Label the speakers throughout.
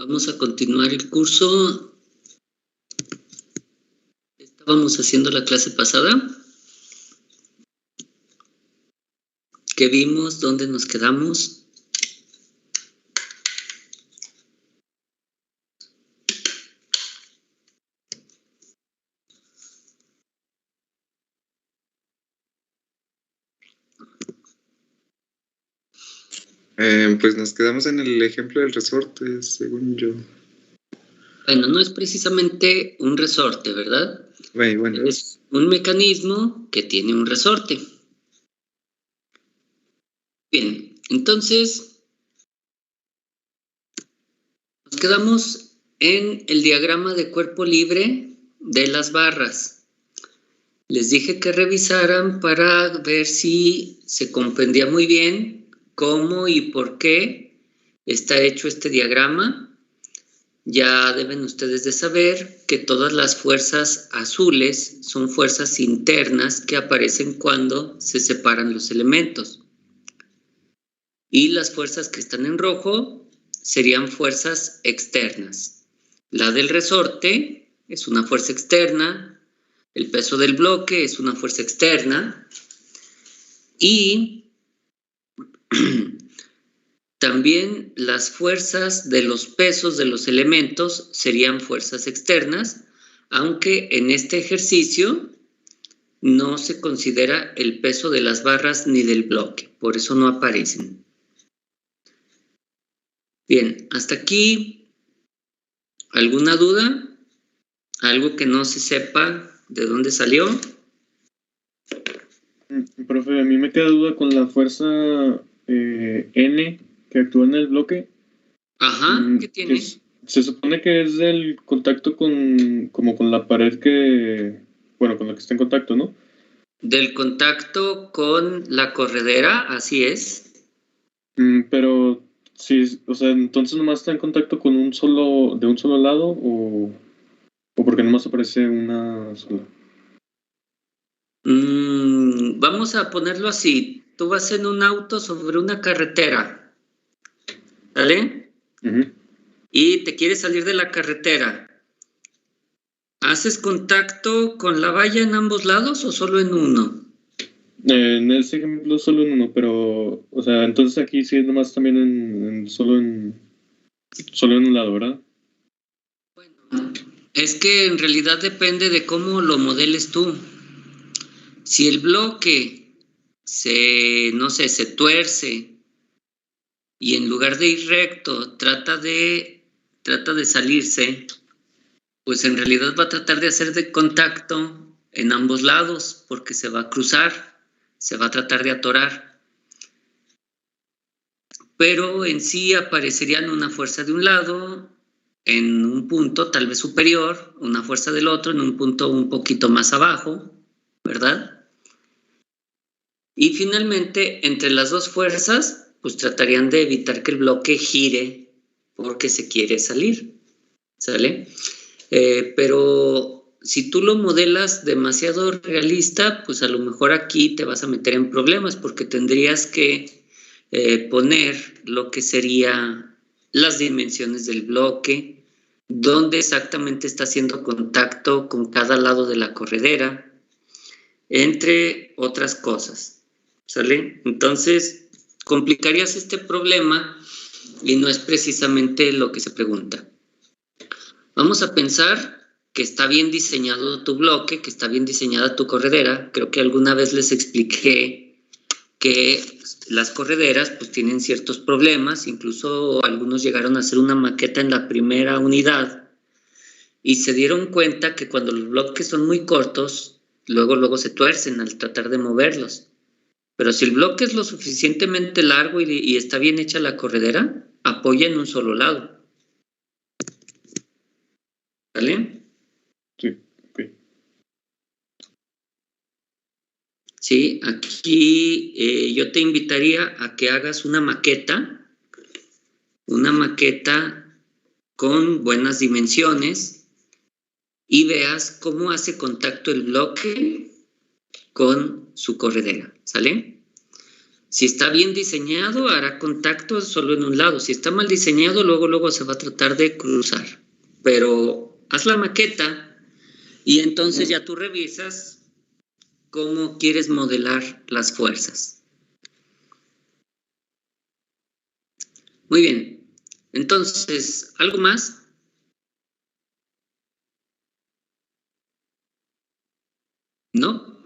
Speaker 1: Vamos a continuar el curso. Estábamos haciendo la clase pasada. ¿Qué vimos? ¿Dónde nos quedamos?
Speaker 2: Pues nos quedamos en el ejemplo del resorte, según yo.
Speaker 1: Bueno, no es precisamente un resorte, ¿verdad?
Speaker 2: Bueno.
Speaker 1: Es un mecanismo que tiene un resorte. Bien, entonces nos quedamos en el diagrama de cuerpo libre de las barras. Les dije que revisaran para ver si se comprendía muy bien cómo y por qué está hecho este diagrama. Ya deben ustedes de saber que todas las fuerzas azules son fuerzas internas que aparecen cuando se separan los elementos. Y las fuerzas que están en rojo serían fuerzas externas. La del resorte es una fuerza externa, el peso del bloque es una fuerza externa y también las fuerzas de los pesos de los elementos serían fuerzas externas, aunque en este ejercicio no se considera el peso de las barras ni del bloque, por eso no aparecen. Bien, hasta aquí, ¿alguna duda? ¿Algo que no se sepa de dónde salió?
Speaker 3: Profe, a mí me queda duda con la fuerza N que actúa en el bloque.
Speaker 1: Ajá, ¿qué tiene?
Speaker 3: Se supone que es el contacto con la pared con la que está en contacto, ¿no?
Speaker 1: Del contacto con la corredera, así es.
Speaker 3: Pero sí, o sea, entonces nomás está en contacto con de un solo lado o porque nomás aparece una sola.
Speaker 1: Vamos a ponerlo así. Tú vas en un auto sobre una carretera, ¿vale? Y te quieres salir de la carretera. ¿Haces contacto con la valla en ambos lados o solo en uno?
Speaker 3: En ese ejemplo solo en uno, pero, o sea, entonces aquí sí es nomás también solo en un lado, ¿verdad?
Speaker 1: Bueno, es que en realidad depende de cómo lo modeles tú. Si el bloque se tuerce y en lugar de ir recto trata de salirse, pues en realidad va a tratar de hacer de contacto en ambos lados porque se va a cruzar, se va a tratar de atorar. Pero en sí aparecerían una fuerza de un lado en un punto tal vez superior, una fuerza del otro en un punto un poquito más abajo, ¿verdad? Y finalmente, entre las dos fuerzas, pues tratarían de evitar que el bloque gire porque se quiere salir, ¿sale? Pero si tú lo modelas demasiado realista, pues a lo mejor aquí te vas a meter en problemas porque tendrías que poner lo que sería las dimensiones del bloque, dónde exactamente está haciendo contacto con cada lado de la corredera, entre otras cosas, ¿sale? Entonces, complicarías este problema y no es precisamente lo que se pregunta. Vamos a pensar que está bien diseñado tu bloque, que está bien diseñada tu corredera. Creo que alguna vez les expliqué que las correderas pues tienen ciertos problemas, incluso algunos llegaron a hacer una maqueta en la primera unidad y se dieron cuenta que cuando los bloques son muy cortos, luego se tuercen al tratar de moverlos. Pero si el bloque es lo suficientemente largo y está bien hecha la corredera, apoya en un solo lado. ¿Vale?
Speaker 3: Sí, ok.
Speaker 1: Sí, aquí yo te invitaría a que hagas una maqueta con buenas dimensiones y veas cómo hace contacto el bloque con su corredera, ¿sale? Si está bien diseñado, hará contacto solo en un lado. Si está mal diseñado, luego se va a tratar de cruzar. Pero haz la maqueta y entonces ya tú revisas cómo quieres modelar las fuerzas. Muy bien. Entonces, ¿algo más? ¿No?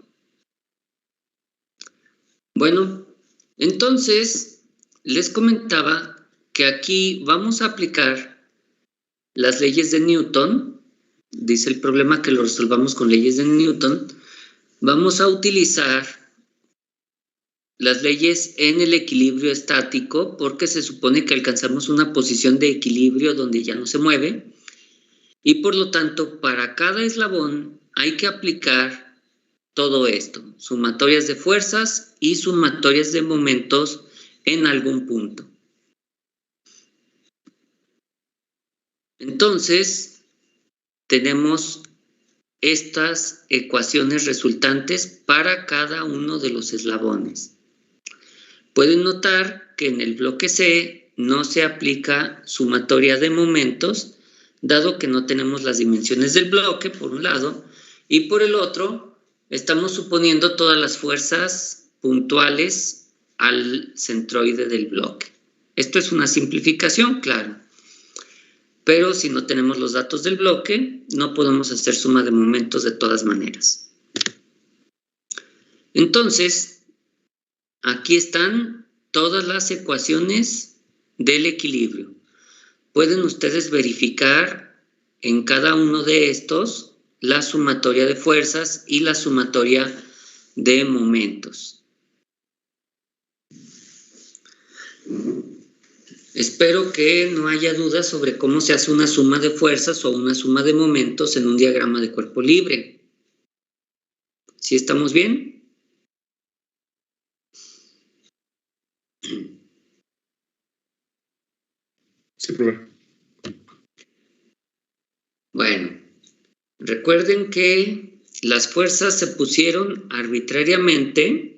Speaker 1: Bueno, entonces les comentaba que aquí vamos a aplicar las leyes de Newton. Dice el problema que lo resolvamos con leyes de Newton. Vamos a utilizar las leyes en el equilibrio estático porque se supone que alcanzamos una posición de equilibrio donde ya no se mueve y por lo tanto para cada eslabón hay que aplicar todo esto, sumatorias de fuerzas y sumatorias de momentos en algún punto. Entonces, tenemos estas ecuaciones resultantes para cada uno de los eslabones. Pueden notar que en el bloque C no se aplica sumatoria de momentos, dado que no tenemos las dimensiones del bloque, por un lado, y por el otro, estamos suponiendo todas las fuerzas puntuales al centroide del bloque. Esto es una simplificación, claro. Pero si no tenemos los datos del bloque, no podemos hacer suma de momentos de todas maneras. Entonces, aquí están todas las ecuaciones del equilibrio. Pueden ustedes verificar en cada uno de estos la sumatoria de fuerzas y la sumatoria de momentos. Espero que no haya dudas sobre cómo se hace una suma de fuerzas o una suma de momentos en un diagrama de cuerpo libre. ¿Sí estamos bien?
Speaker 2: Sí, profe.
Speaker 1: Bueno, recuerden que las fuerzas se pusieron arbitrariamente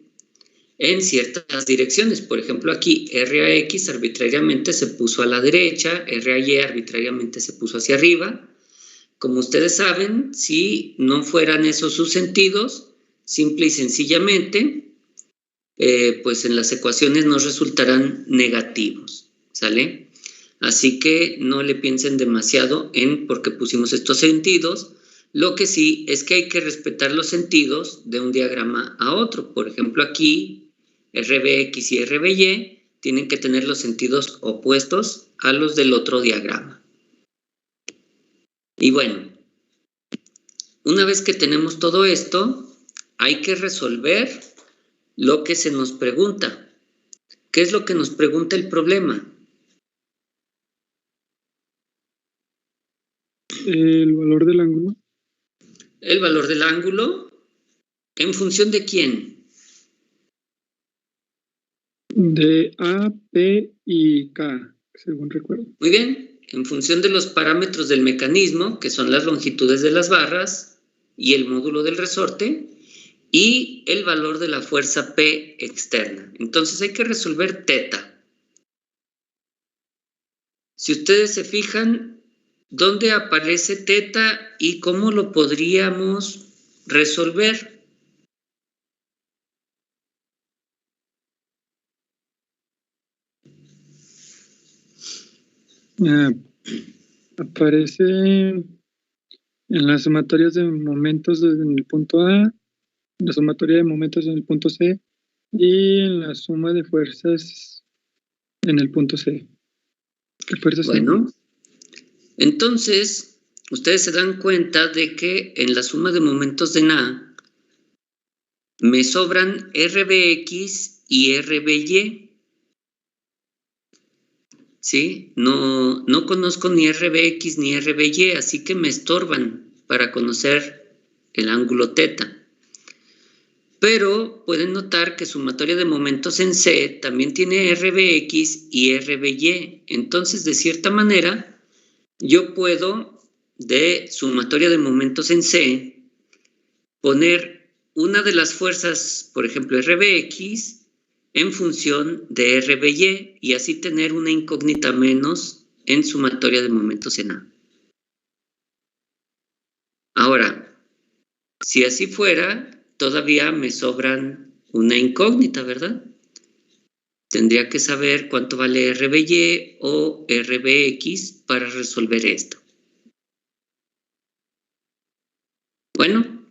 Speaker 1: en ciertas direcciones. Por ejemplo, aquí RAX arbitrariamente se puso a la derecha, RAY arbitrariamente se puso hacia arriba. Como ustedes saben, si no fueran esos sus sentidos, simple y sencillamente, pues en las ecuaciones nos resultarán negativos, ¿sale? Así que no le piensen demasiado en por qué pusimos estos sentidos. Lo que sí es que hay que respetar los sentidos de un diagrama a otro. Por ejemplo, aquí RBX y RBY tienen que tener los sentidos opuestos a los del otro diagrama. Y bueno, una vez que tenemos todo esto, hay que resolver lo que se nos pregunta. ¿Qué es lo que nos pregunta el problema?
Speaker 4: El valor del ángulo.
Speaker 1: El valor del ángulo, ¿en función de quién?
Speaker 4: De A, P y K, según recuerdo.
Speaker 1: Muy bien, en función de los parámetros del mecanismo, que son las longitudes de las barras y el módulo del resorte, y el valor de la fuerza P externa. Entonces hay que resolver teta. Si ustedes se fijan, ¿dónde aparece teta y cómo lo podríamos resolver?
Speaker 4: Aparece en las sumatorias de momentos en el punto A, la sumatoria de momentos en el punto C y en la suma de fuerzas en el punto C.
Speaker 1: Bueno, entonces ustedes se dan cuenta de que en la suma de momentos de A me sobran RBX y RBY. ¿Sí? No conozco ni RBX ni RBY, así que me estorban para conocer el ángulo teta. Pero pueden notar que sumatoria de momentos en C también tiene RBX y RBY. Entonces, de cierta manera, yo puedo, de sumatoria de momentos en C, poner una de las fuerzas, por ejemplo, RBX, en función de RBY y así tener una incógnita menos en sumatoria de momentos en A. Ahora, si así fuera, todavía me sobran una incógnita, ¿verdad? Tendría que saber cuánto vale RBY o RBX para resolver esto. Bueno,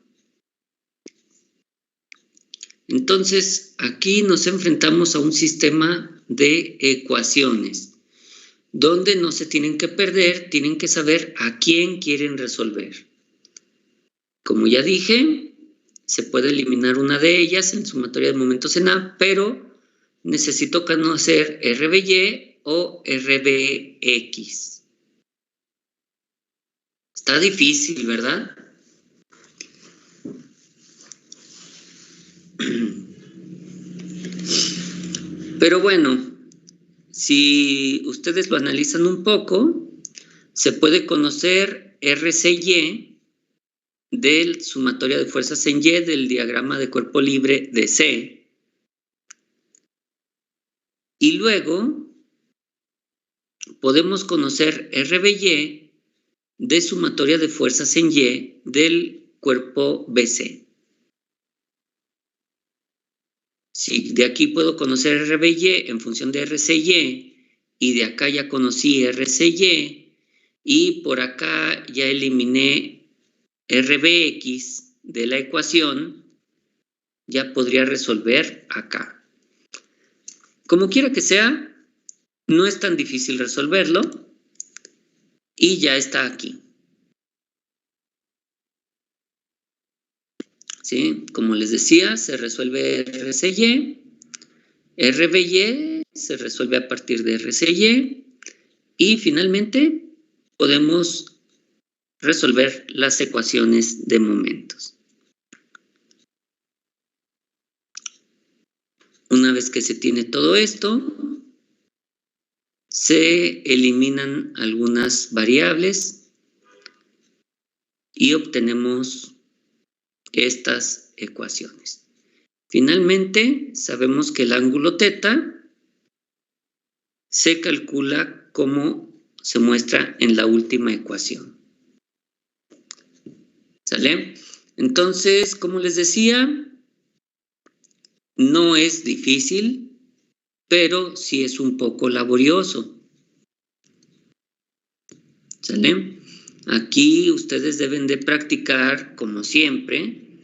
Speaker 1: entonces aquí nos enfrentamos a un sistema de ecuaciones donde no se tienen que perder, tienen que saber a quién quieren resolver. Como ya dije, se puede eliminar una de ellas en sumatoria de momentos en A, pero necesito conocer RBY o RBX. Está difícil, ¿verdad? Pero bueno, si ustedes lo analizan un poco, se puede conocer RCY del sumatoria de fuerzas en Y del diagrama de cuerpo libre de C. Y luego podemos conocer RBY de sumatoria de fuerzas en Y del cuerpo BC. Si de aquí puedo conocer RBY en función de RCY y de acá ya conocí RCY y por acá ya eliminé RBX de la ecuación, ya podría resolver acá. Como quiera que sea, no es tan difícil resolverlo y ya está aquí. ¿Sí? Como les decía, se resuelve RCY, RBY se resuelve a partir de RCY y finalmente podemos resolver las ecuaciones de momentos. Una vez que se tiene todo esto, se eliminan algunas variables y obtenemos estas ecuaciones. Finalmente, sabemos que el ángulo θ se calcula como se muestra en la última ecuación. ¿Sale? Entonces, como les decía, no es difícil, pero sí es un poco laborioso. ¿Sale? Aquí ustedes deben de practicar, como siempre,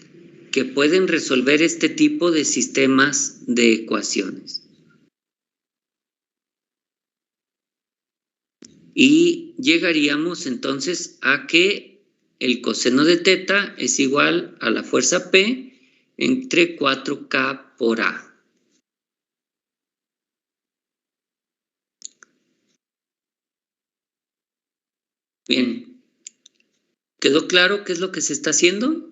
Speaker 1: que pueden resolver este tipo de sistemas de ecuaciones. Y llegaríamos entonces a que el coseno de θ es igual a la fuerza P entre 4K por A. Bien. ¿Quedó claro qué es lo que se está haciendo?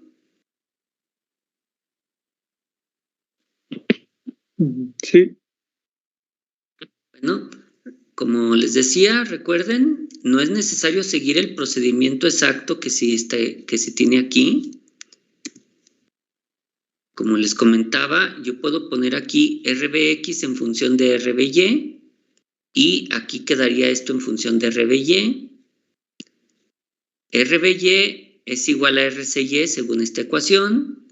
Speaker 4: Sí.
Speaker 1: Bueno, como les decía, recuerden, no es necesario seguir el procedimiento exacto que se tiene aquí. Como les comentaba, yo puedo poner aquí RBX en función de RBY y aquí quedaría esto en función de RBY. RBY es igual a RCY según esta ecuación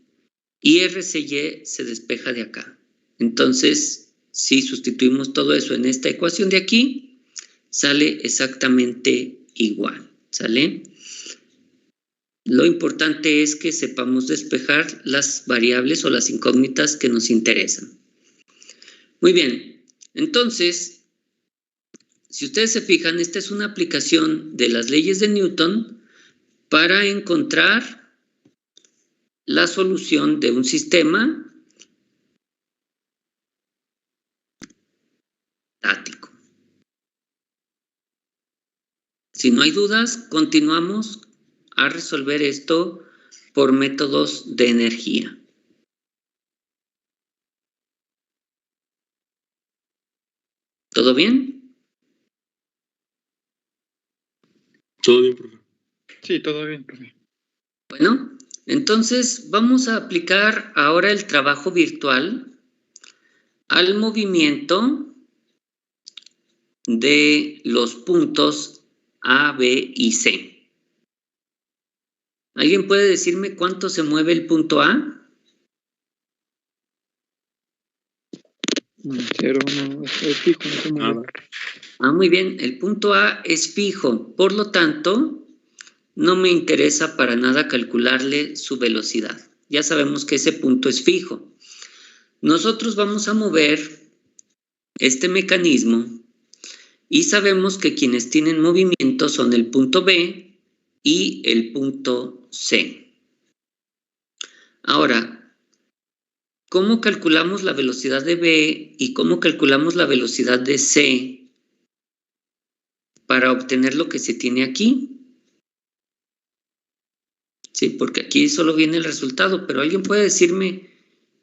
Speaker 1: y RCY se despeja de acá. Entonces, si sustituimos todo eso en esta ecuación de aquí, sale exactamente igual, ¿sale? Lo importante es que sepamos despejar las variables o las incógnitas que nos interesan. Muy bien, entonces, si ustedes se fijan, esta es una aplicación de las leyes de Newton para encontrar la solución de un sistema estático. Si no hay dudas, continuamos a resolver esto por métodos de energía. ¿Todo bien?
Speaker 3: Todo bien, profe.
Speaker 4: Sí, todo bien, profe.
Speaker 1: Bueno, entonces vamos a aplicar ahora el trabajo virtual al movimiento de los puntos A, B y C. ¿Alguien puede decirme cuánto se mueve el punto A?
Speaker 4: 0, no, es fijo, no se mueve.
Speaker 1: Muy bien, el punto A es fijo, por lo tanto, no me interesa para nada calcularle su velocidad. Ya sabemos que ese punto es fijo. Nosotros vamos a mover este mecanismo y sabemos que quienes tienen movimiento son el punto B y el punto C. Ahora, ¿cómo calculamos la velocidad de B y cómo calculamos la velocidad de C para obtener lo que se tiene aquí? Sí, porque aquí solo viene el resultado, pero ¿alguien puede decirme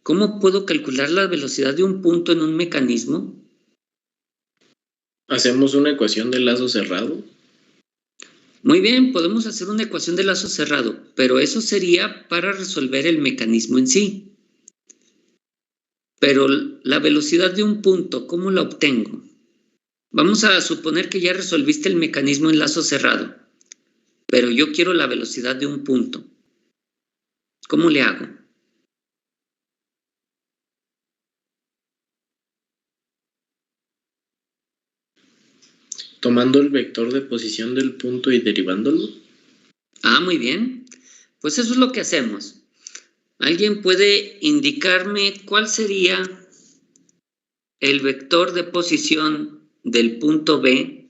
Speaker 1: cómo puedo calcular la velocidad de un punto en un mecanismo?
Speaker 5: ¿Hacemos una ecuación de lazo cerrado?
Speaker 1: Muy bien, podemos hacer una ecuación de lazo cerrado, pero eso sería para resolver el mecanismo en sí. Pero la velocidad de un punto, ¿cómo la obtengo? Vamos a suponer que ya resolviste el mecanismo en lazo cerrado, pero yo quiero la velocidad de un punto. ¿Cómo le hago?
Speaker 5: Tomando el vector de posición del punto y derivándolo.
Speaker 1: Muy bien. Pues eso es lo que hacemos. ¿Alguien puede indicarme cuál sería el vector de posición del punto B?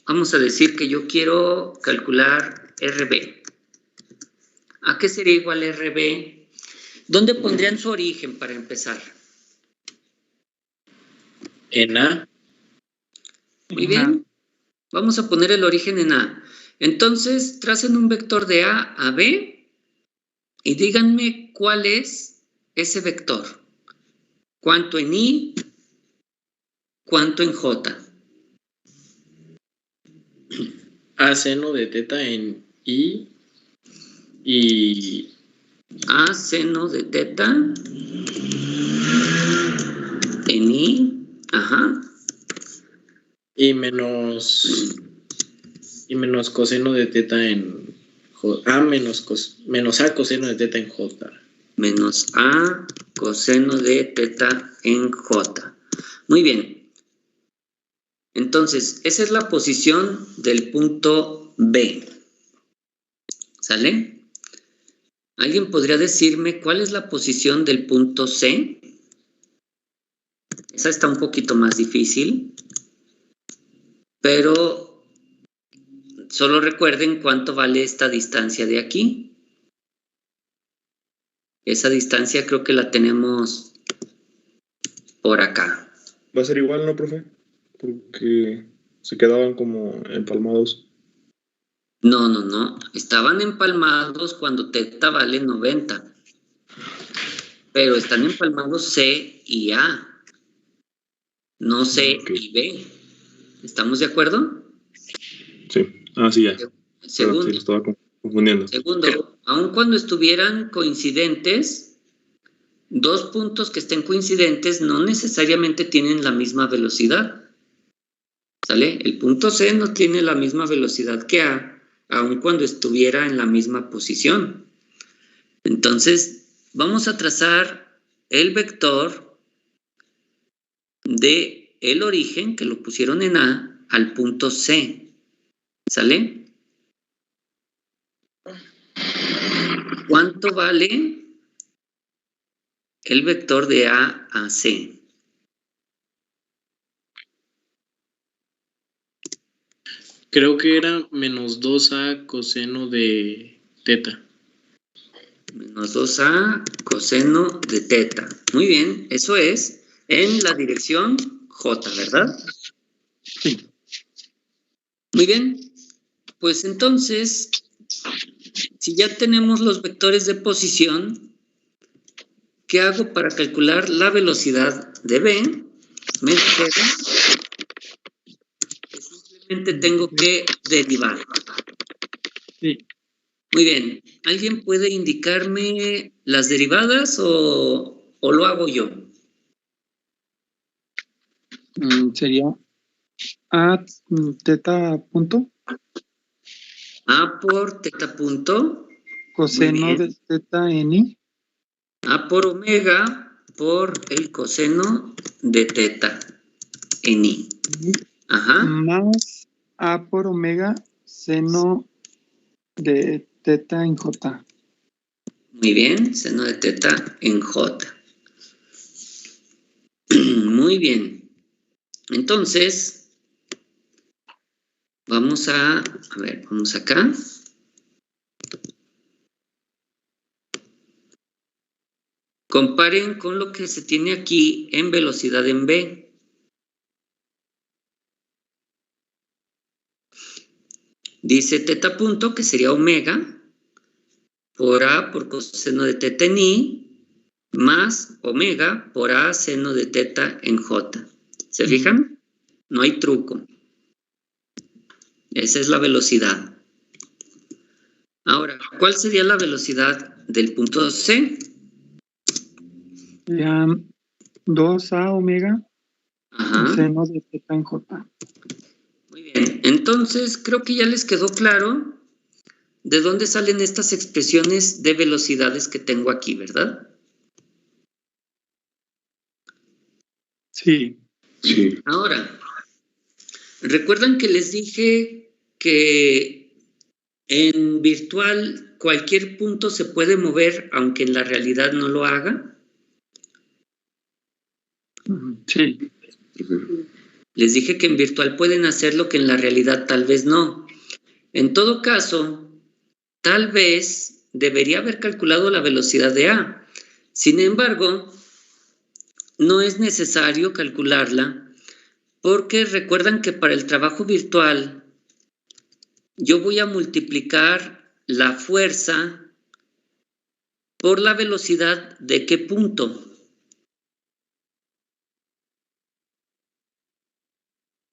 Speaker 1: Vamos a decir que yo quiero calcular RB. ¿A qué sería igual RB? ¿Dónde pondrían su origen para empezar?
Speaker 5: En A.
Speaker 1: Muy bien. Vamos a poner el origen en A. Entonces, tracen un vector de A a B y díganme cuál es ese vector. ¿Cuánto en I? ¿Cuánto en J?
Speaker 5: A seno de teta en I y
Speaker 1: A seno de teta en I, ajá.
Speaker 5: Y menos coseno de teta en J. Menos A coseno de teta en J.
Speaker 1: Menos A coseno de teta en J. Muy bien. Entonces, esa es la posición del punto B. ¿Sale? ¿Alguien podría decirme cuál es la posición del punto C? Esa está un poquito más difícil, pero solo recuerden cuánto vale esta distancia de aquí. Esa distancia creo que la tenemos por acá.
Speaker 6: Va a ser igual, ¿no, profe? Porque se quedaban como empalmados.
Speaker 1: No. Estaban empalmados cuando teta vale 90. Pero están empalmados C y A. No C y B. ¿Estamos de acuerdo?
Speaker 6: Sí. Sí, ya.
Speaker 1: Segundo,
Speaker 6: Sí, lo estaba confundiendo.
Speaker 1: Segundo, aun cuando estuvieran coincidentes, dos puntos que estén coincidentes no necesariamente tienen la misma velocidad. ¿Sale? El punto C no tiene la misma velocidad que A, aun cuando estuviera en la misma posición. Entonces, vamos a trazar el vector de el origen, que lo pusieron en A, al punto C. ¿Sale? ¿Cuánto vale el vector de A a C?
Speaker 5: Creo que era menos 2A coseno de teta.
Speaker 1: Menos 2A coseno de teta. Muy bien, eso es en la dirección J, ¿verdad?
Speaker 4: Sí.
Speaker 1: Muy bien, pues entonces, si ya tenemos los vectores de posición, ¿qué hago para calcular la velocidad de B? Me dijeron que simplemente tengo que derivar.
Speaker 4: Sí.
Speaker 1: Muy bien. ¿Alguien puede indicarme las derivadas o lo hago yo?
Speaker 4: Sería A teta punto
Speaker 1: A por teta punto.
Speaker 4: coseno
Speaker 1: Muy bien.
Speaker 4: de teta n
Speaker 1: A por omega por el coseno de teta n. Ajá.
Speaker 4: más A por omega seno de teta en j.
Speaker 1: Muy bien, seno de teta en j. Muy bien. Entonces, vamos vamos acá. Comparen con lo que se tiene aquí en velocidad en v. Dice teta punto, que sería omega, por A por coseno de teta en I, más omega por A seno de teta en J. ¿Se fijan? No hay truco. Esa es la velocidad. Ahora, ¿cuál sería la velocidad del punto C?
Speaker 4: Sería 2A omega
Speaker 1: Ajá.
Speaker 4: seno de teta en j.
Speaker 1: Muy bien. Entonces, creo que ya les quedó claro de dónde salen estas expresiones de velocidades que tengo aquí, ¿verdad?
Speaker 4: Sí.
Speaker 6: Sí.
Speaker 1: Ahora, ¿recuerdan que les dije que en virtual cualquier punto se puede mover aunque en la realidad no lo haga?
Speaker 4: Sí.
Speaker 1: Les dije que en virtual pueden hacer lo que en la realidad tal vez no. En todo caso, tal vez debería haber calculado la velocidad de A. Sin embargo, no es necesario calcularla porque recuerdan que para el trabajo virtual yo voy a multiplicar la fuerza por la velocidad de qué punto.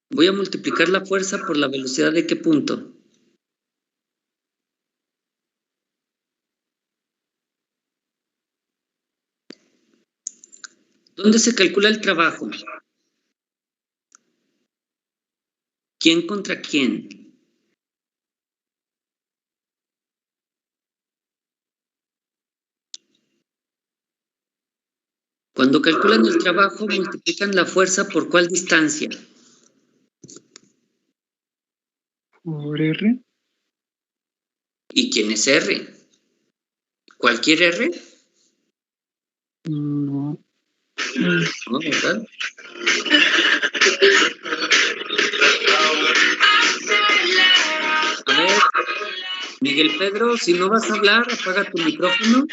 Speaker 1: Voy a multiplicar la fuerza por la velocidad de qué punto. ¿Dónde se calcula el trabajo? ¿Quién contra quién? Cuando calculan el trabajo, multiplican la fuerza por ¿cuál distancia?
Speaker 4: Por R.
Speaker 1: ¿Y quién es R? ¿Cualquier R?
Speaker 4: No.
Speaker 1: No, ¿verdad? A ver, Miguel Pedro, si no vas a hablar, apaga tu micrófono.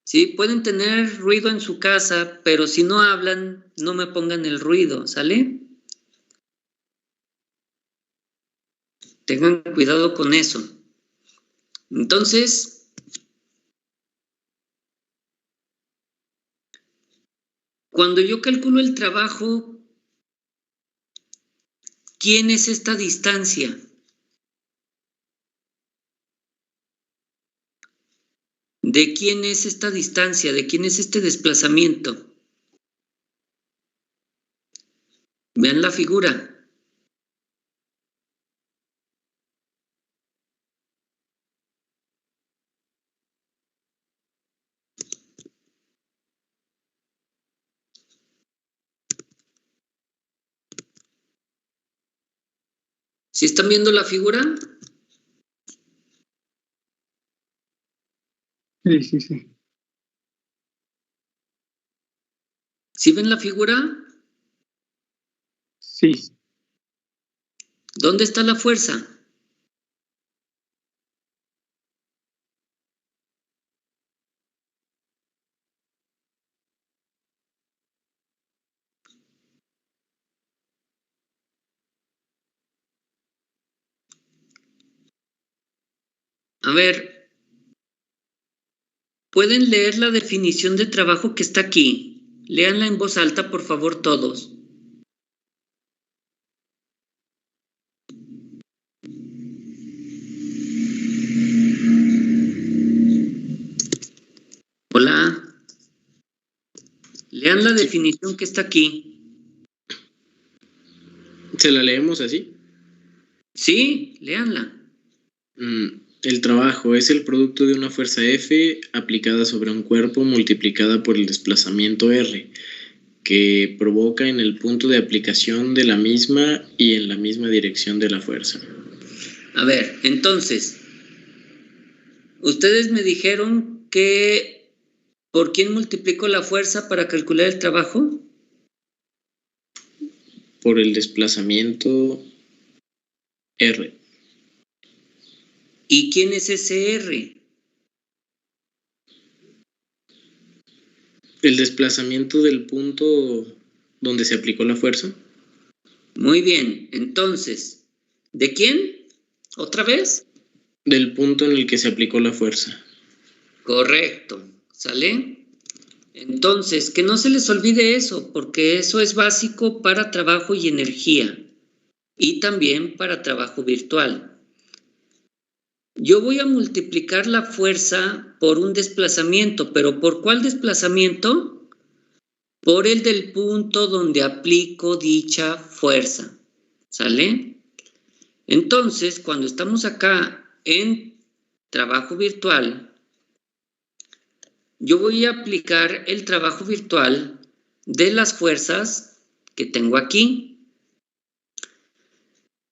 Speaker 1: Sí, pueden tener ruido en su casa, pero si no hablan, no me pongan el ruido, ¿sale? Tengan cuidado con eso. Entonces, cuando yo calculo el trabajo, ¿quién es esta distancia? ¿De quién es esta distancia? ¿De quién es este desplazamiento? Vean la figura. ¿Sí están viendo la figura?
Speaker 4: Sí.
Speaker 1: ¿Sí ven la figura?
Speaker 4: Sí.
Speaker 1: ¿Dónde está la fuerza? A ver, ¿pueden leer la definición de trabajo que está aquí? Léanla en voz alta, por favor, todos. Lean la definición que está aquí.
Speaker 5: ¿Se la leemos así?
Speaker 1: Sí, léanla.
Speaker 5: El trabajo es el producto de una fuerza F aplicada sobre un cuerpo multiplicada por el desplazamiento R, que provoca en el punto de aplicación de la misma y en la misma dirección de la fuerza.
Speaker 1: A ver, entonces, ustedes me dijeron que ¿por quién multiplico la fuerza para calcular el trabajo?
Speaker 5: Por el desplazamiento R.
Speaker 1: ¿Y quién es ese R?
Speaker 5: El desplazamiento del punto donde se aplicó la fuerza.
Speaker 1: Muy bien, entonces, ¿de quién? ¿Otra vez?
Speaker 5: Del punto en el que se aplicó la fuerza.
Speaker 1: Correcto, ¿sale? Entonces, que no se les olvide eso, porque eso es básico para trabajo y energía, y también para trabajo virtual. Yo voy a multiplicar la fuerza por un desplazamiento, pero ¿por cuál desplazamiento? Por el del punto donde aplico dicha fuerza, ¿sale? Entonces, cuando estamos acá en trabajo virtual, yo voy a aplicar el trabajo virtual de las fuerzas que tengo aquí.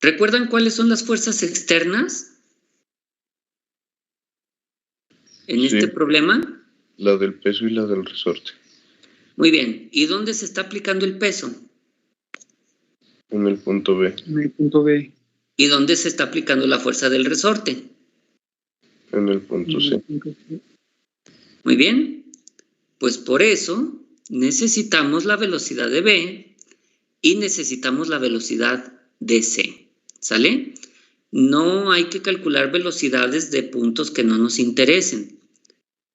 Speaker 1: ¿Recuerdan cuáles son las fuerzas externas en
Speaker 6: Sí.
Speaker 1: este problema?
Speaker 6: La del peso y la del resorte.
Speaker 1: Muy bien. ¿Y dónde se está aplicando el peso?
Speaker 6: En el punto B.
Speaker 4: En el punto B.
Speaker 1: ¿Y dónde se está aplicando la fuerza del resorte?
Speaker 6: En el punto
Speaker 4: En
Speaker 6: C.
Speaker 4: el punto C.
Speaker 1: Muy bien. Pues por eso necesitamos la velocidad de B y necesitamos la velocidad de C. ¿Sale? No hay que calcular velocidades de puntos que no nos interesen.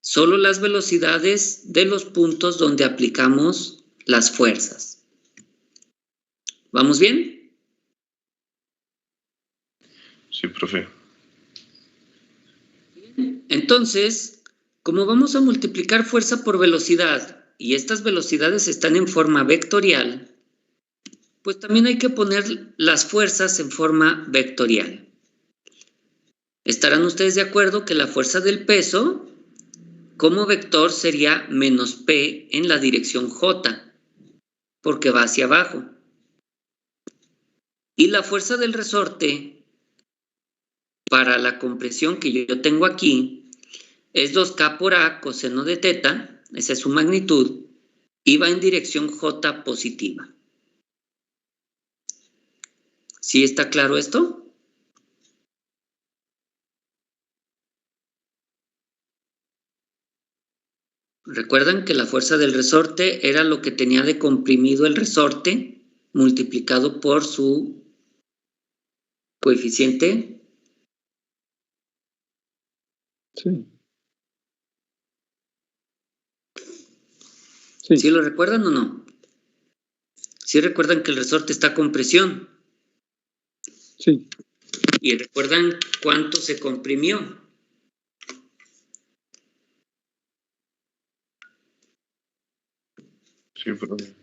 Speaker 1: Solo las velocidades de los puntos donde aplicamos las fuerzas. ¿Vamos bien?
Speaker 6: Sí, profe.
Speaker 1: Entonces, como vamos a multiplicar fuerza por velocidad y estas velocidades están en forma vectorial, pues también hay que poner las fuerzas en forma vectorial. ¿Estarán ustedes de acuerdo que la fuerza del peso como vector sería menos P en la dirección J, porque va hacia abajo? Y la fuerza del resorte para la compresión que yo tengo aquí es 2K por A coseno de teta, esa es su magnitud, y va en dirección J positiva. ¿Sí está claro esto? Recuerdan que la fuerza del resorte era lo que tenía de comprimido el resorte multiplicado por su coeficiente.
Speaker 4: Sí.
Speaker 1: ¿Sí lo recuerdan o no? ¿Sí recuerdan que el resorte está con presión?
Speaker 4: Sí.
Speaker 1: ¿Y recuerdan cuánto se comprimió?
Speaker 6: Sí, profe.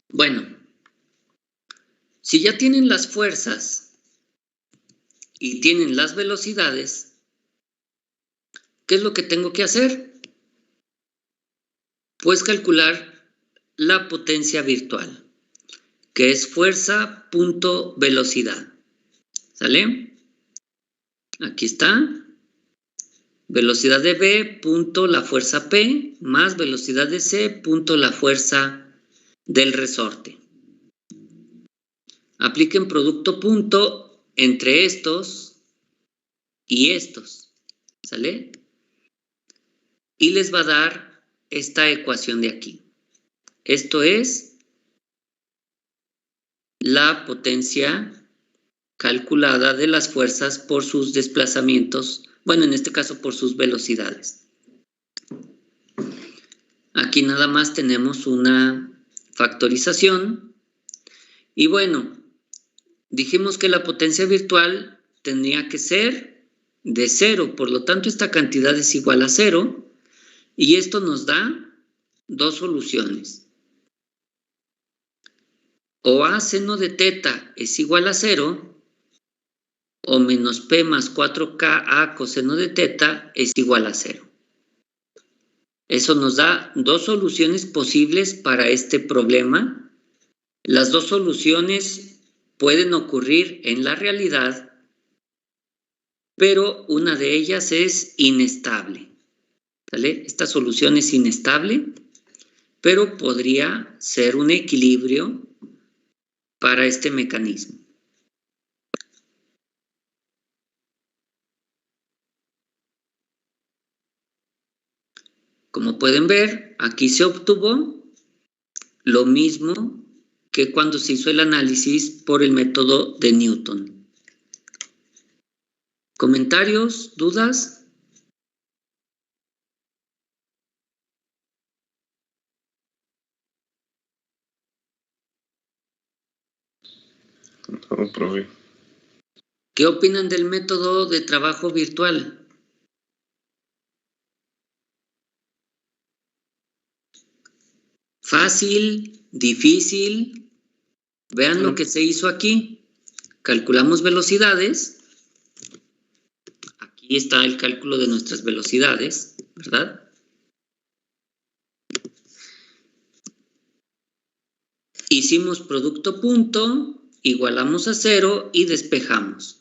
Speaker 1: Bueno, si ya tienen las fuerzas y tienen las velocidades, ¿qué es lo que tengo que hacer? Pues calcular la potencia virtual, que es fuerza punto velocidad. ¿Sale? Aquí está. Velocidad de B punto la fuerza P más velocidad de C punto la fuerza del resorte. Apliquen producto punto entre estos y estos. ¿Sale? Y les va a dar esta ecuación de aquí. Esto es la potencia calculada de las fuerzas por sus desplazamientos, bueno, en este caso por sus velocidades. Aquí nada más tenemos una factorización y bueno, dijimos que la potencia virtual tendría que ser de 0, por lo tanto esta cantidad es igual a 0 y esto nos da dos soluciones. O A seno de teta es igual a 0, o menos P más 4K A coseno de teta es igual a 0. Eso nos da dos soluciones posibles para este problema. Las dos soluciones pueden ocurrir en la realidad, pero una de ellas es inestable. ¿Sale? Esta solución es inestable, pero podría ser un equilibrio para este mecanismo. Como pueden ver, aquí se obtuvo lo mismo que cuando se hizo el análisis por el método de Newton. ¿Comentarios? ¿Dudas?
Speaker 6: No, profe.
Speaker 1: ¿Qué opinan del método de trabajo virtual? Fácil, difícil. Vean lo que se hizo aquí. Calculamos velocidades. Aquí está el cálculo de nuestras velocidades, ¿verdad? Hicimos producto punto, igualamos a 0 y despejamos.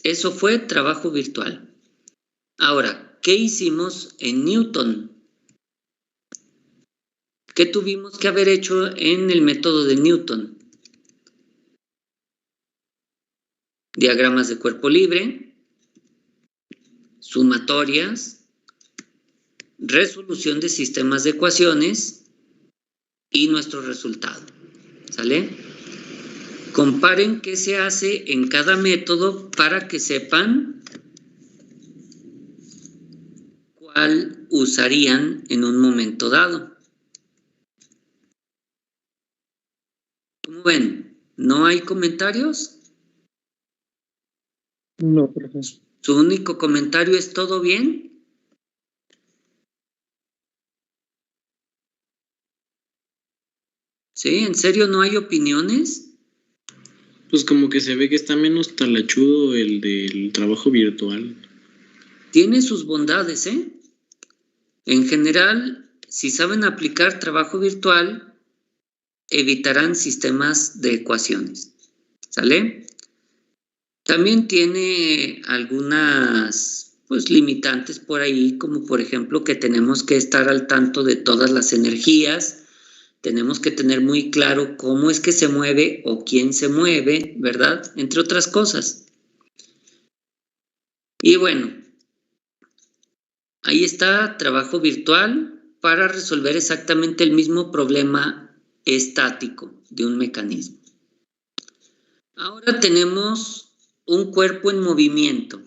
Speaker 1: Eso fue trabajo virtual. Ahora, ¿qué hicimos en Newton? ¿Qué tuvimos que haber hecho en el método de Newton? Diagramas de cuerpo libre, sumatorias, resolución de sistemas de ecuaciones y nuestro resultado. ¿Sale? Comparen qué se hace en cada método para que sepan cuál usarían en un momento dado. ¿Cómo ven? ¿No hay comentarios?
Speaker 4: No, profesor.
Speaker 1: ¿Su único comentario es todo bien? ¿Sí? ¿En serio no hay opiniones?
Speaker 5: Pues como que se ve que está menos talachudo el del trabajo virtual.
Speaker 1: Tiene sus bondades, ¿eh? En general, si saben aplicar trabajo virtual, evitarán sistemas de ecuaciones. ¿Sale? También tiene algunas limitantes por ahí, como por ejemplo que tenemos que estar al tanto de todas las energías, tenemos que tener muy claro cómo es que se mueve o quién se mueve, ¿verdad? Entre otras cosas. Y bueno, ahí está trabajo virtual para resolver exactamente el mismo problema estático de un mecanismo. Ahora tenemos un cuerpo en movimiento,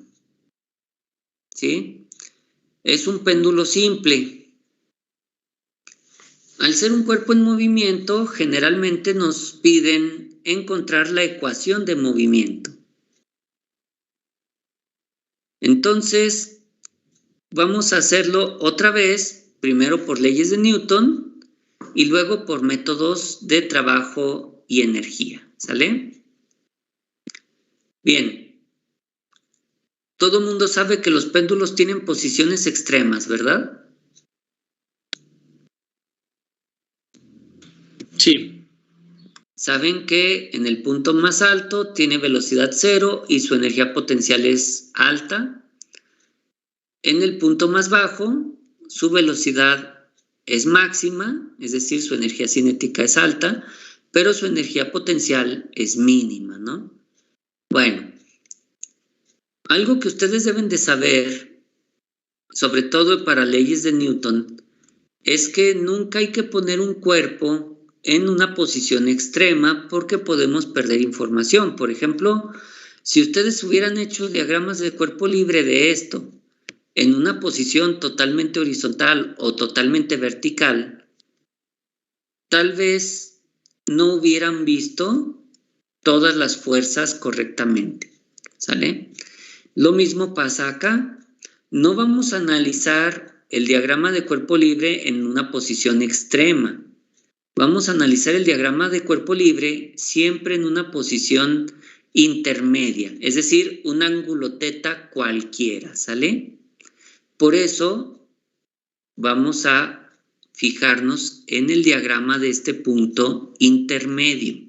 Speaker 1: ¿sí? Es un péndulo simple. Al ser un cuerpo en movimiento, generalmente nos piden encontrar la ecuación de movimiento. Entonces, vamos a hacerlo otra vez, primero por leyes de Newton y luego por métodos de trabajo y energía, ¿sale? Bien, todo el mundo sabe que los péndulos tienen posiciones extremas, ¿verdad?
Speaker 5: Sí.
Speaker 1: Saben que en el punto más alto tiene velocidad 0 y su energía potencial es alta. En el punto más bajo, su velocidad es máxima, es decir, su energía cinética es alta, pero su energía potencial es mínima, ¿no? Bueno, algo que ustedes deben de saber, sobre todo para leyes de Newton, es que nunca hay que poner un cuerpo en una posición extrema porque podemos perder información. Por ejemplo, si ustedes hubieran hecho diagramas de cuerpo libre de esto en una posición totalmente horizontal o totalmente vertical, tal vez no hubieran visto todas las fuerzas correctamente, ¿sale? Lo mismo pasa acá. No vamos a analizar el diagrama de cuerpo libre en una posición extrema. Vamos a analizar el diagrama de cuerpo libre siempre en una posición intermedia, es decir, un ángulo θ cualquiera, ¿sale? Por eso vamos a fijarnos en el diagrama de este punto intermedio.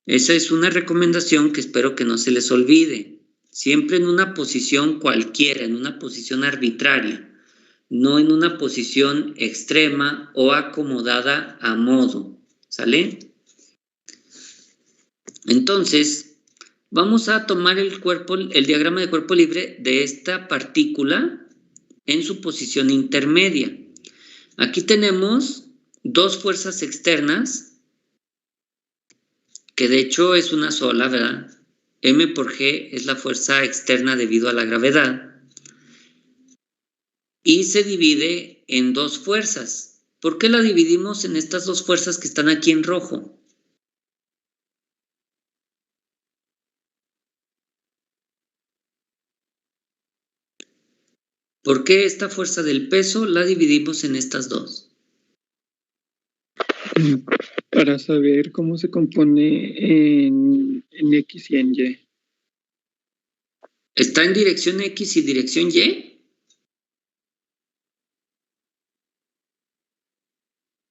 Speaker 1: Esa es una recomendación que espero que no se les olvide. Siempre en una posición cualquiera, en una posición arbitraria, no en una posición extrema o acomodada a modo, ¿sale? Entonces, vamos a tomar el diagrama de cuerpo libre de esta partícula en su posición intermedia. Aquí tenemos dos fuerzas externas, que de hecho es una sola, ¿verdad? M por G es la fuerza externa debido a la gravedad. Y se divide en dos fuerzas. ¿Por qué la dividimos en estas dos fuerzas que están aquí en rojo? ¿Por qué esta fuerza del peso la dividimos en estas dos?
Speaker 4: Para saber cómo se compone en X y en Y.
Speaker 1: ¿Está en dirección X y dirección Y?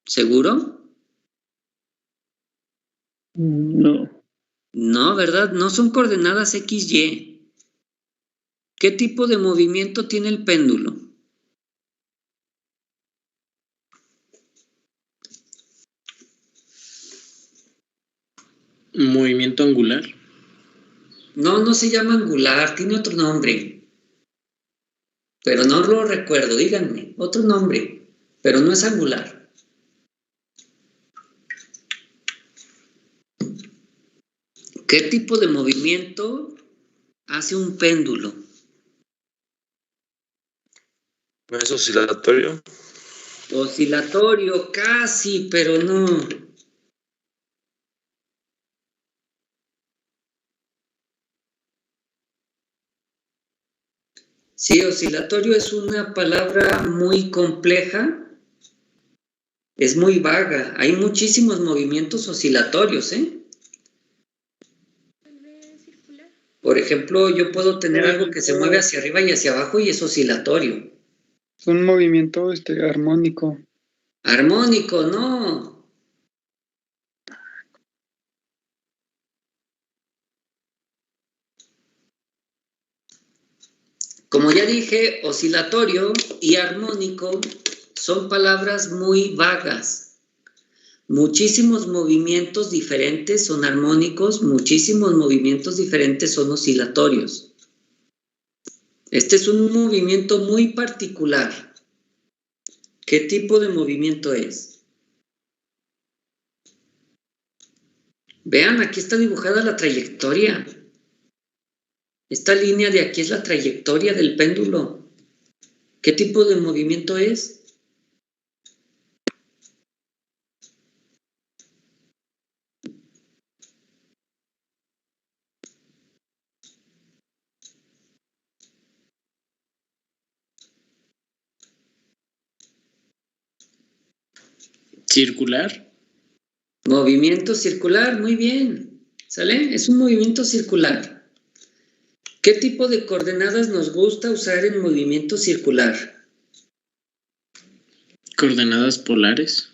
Speaker 1: ¿Seguro?
Speaker 4: No.
Speaker 1: No, ¿verdad? No son coordenadas X, Y. ¿Qué tipo de movimiento tiene el péndulo?
Speaker 5: Movimiento angular.
Speaker 1: No, no se llama angular, tiene otro nombre. Pero no lo recuerdo, díganme, otro nombre, pero no es angular. ¿Qué tipo de movimiento hace un péndulo?
Speaker 6: ¿Es oscilatorio?
Speaker 1: Oscilatorio, casi, pero no. Sí, oscilatorio es una palabra muy compleja, es muy vaga. Hay muchísimos movimientos oscilatorios, ¿eh? Por ejemplo, yo puedo tener algo que se mueve hacia arriba y hacia abajo y es oscilatorio.
Speaker 4: Es un movimiento armónico.
Speaker 1: Armónico, no. Como ya dije, oscilatorio y armónico son palabras muy vagas. Muchísimos movimientos diferentes son armónicos, muchísimos movimientos diferentes son oscilatorios. Este es un movimiento muy particular. ¿Qué tipo de movimiento es? Vean, aquí está dibujada la trayectoria. Esta línea de aquí es la trayectoria del péndulo. ¿Qué tipo de movimiento es?
Speaker 5: Circular.
Speaker 1: Movimiento circular, muy bien. ¿Sale? Es un movimiento circular. ¿Qué tipo de coordenadas nos gusta usar en movimiento circular?
Speaker 5: Coordenadas polares.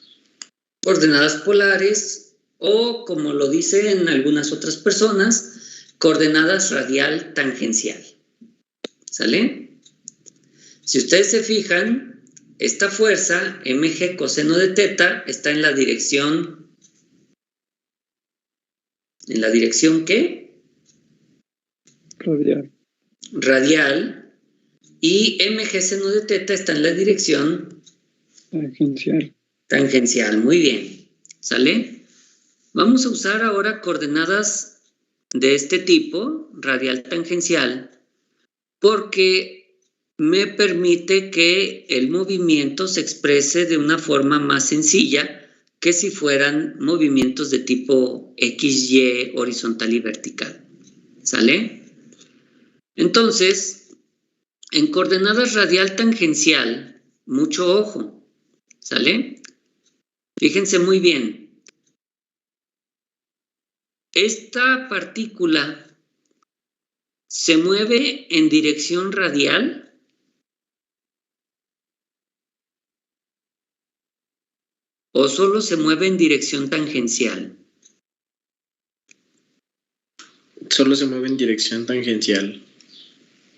Speaker 1: Coordenadas polares o, como lo dicen algunas otras personas, coordenadas radial tangencial. ¿Sale? Si ustedes se fijan, esta fuerza, mg coseno de θ, está en la dirección... ¿En la dirección qué?
Speaker 4: Radial.
Speaker 1: Radial. Y mg seno de θ está en la dirección...
Speaker 4: Tangencial.
Speaker 1: Tangencial, muy bien. ¿Sale? Vamos a usar ahora coordenadas de este tipo, radial tangencial, porque me permite que el movimiento se exprese de una forma más sencilla que si fueran movimientos de tipo XY, horizontal y vertical. ¿Sale? Entonces, En coordenadas radial tangencial, mucho ojo, ¿sale? Fíjense muy bien. Esta partícula se mueve en dirección radial o solo se mueve en dirección tangencial.
Speaker 5: Solo se mueve en dirección tangencial.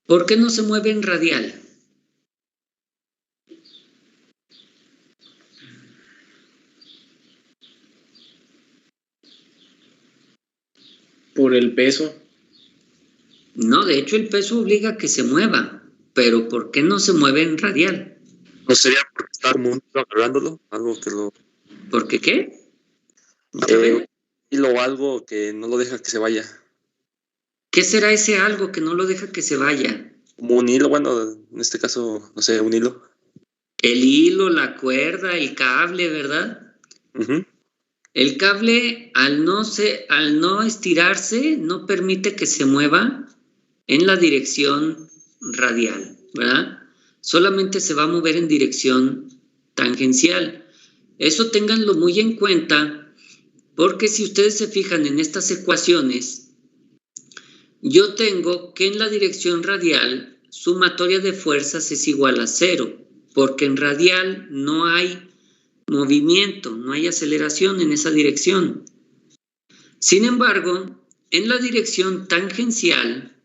Speaker 1: ¿Por qué no se mueve en radial?
Speaker 5: Por el peso.
Speaker 1: No, de hecho el peso obliga a que se mueva, pero ¿por qué no se mueve en radial?
Speaker 7: ¿No sería porque está como un hilo agarrándolo? Algo que lo...
Speaker 1: ¿Por qué qué? ¿Otra vez?
Speaker 7: Hilo o algo que no lo deja que se vaya.
Speaker 1: ¿Qué será ese algo que no lo deja que se vaya?
Speaker 7: Como un hilo, bueno, en este caso, no sé, un hilo.
Speaker 1: El hilo, la cuerda, el cable, ¿verdad?
Speaker 7: Uh-huh.
Speaker 1: El cable, al no estirarse, no permite que se mueva en la dirección radial, ¿verdad? Solamente se va a mover en dirección tangencial. Eso ténganlo muy en cuenta, porque si ustedes se fijan en estas ecuaciones, yo tengo que en la dirección radial, sumatoria de fuerzas es igual a 0, porque en radial no hay movimiento, no hay aceleración en esa dirección. Sin embargo, en la dirección tangencial,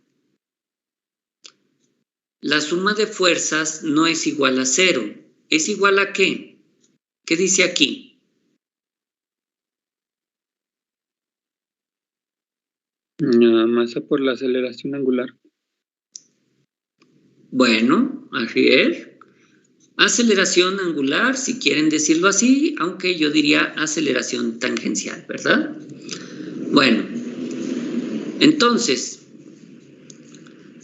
Speaker 1: la suma de fuerzas no es igual a 0. ¿Es igual a qué? ¿Qué dice aquí?
Speaker 4: La masa por la aceleración angular.
Speaker 1: Bueno, así es. Aceleración angular, si quieren decirlo así, aunque yo diría aceleración tangencial, ¿verdad? Bueno, entonces,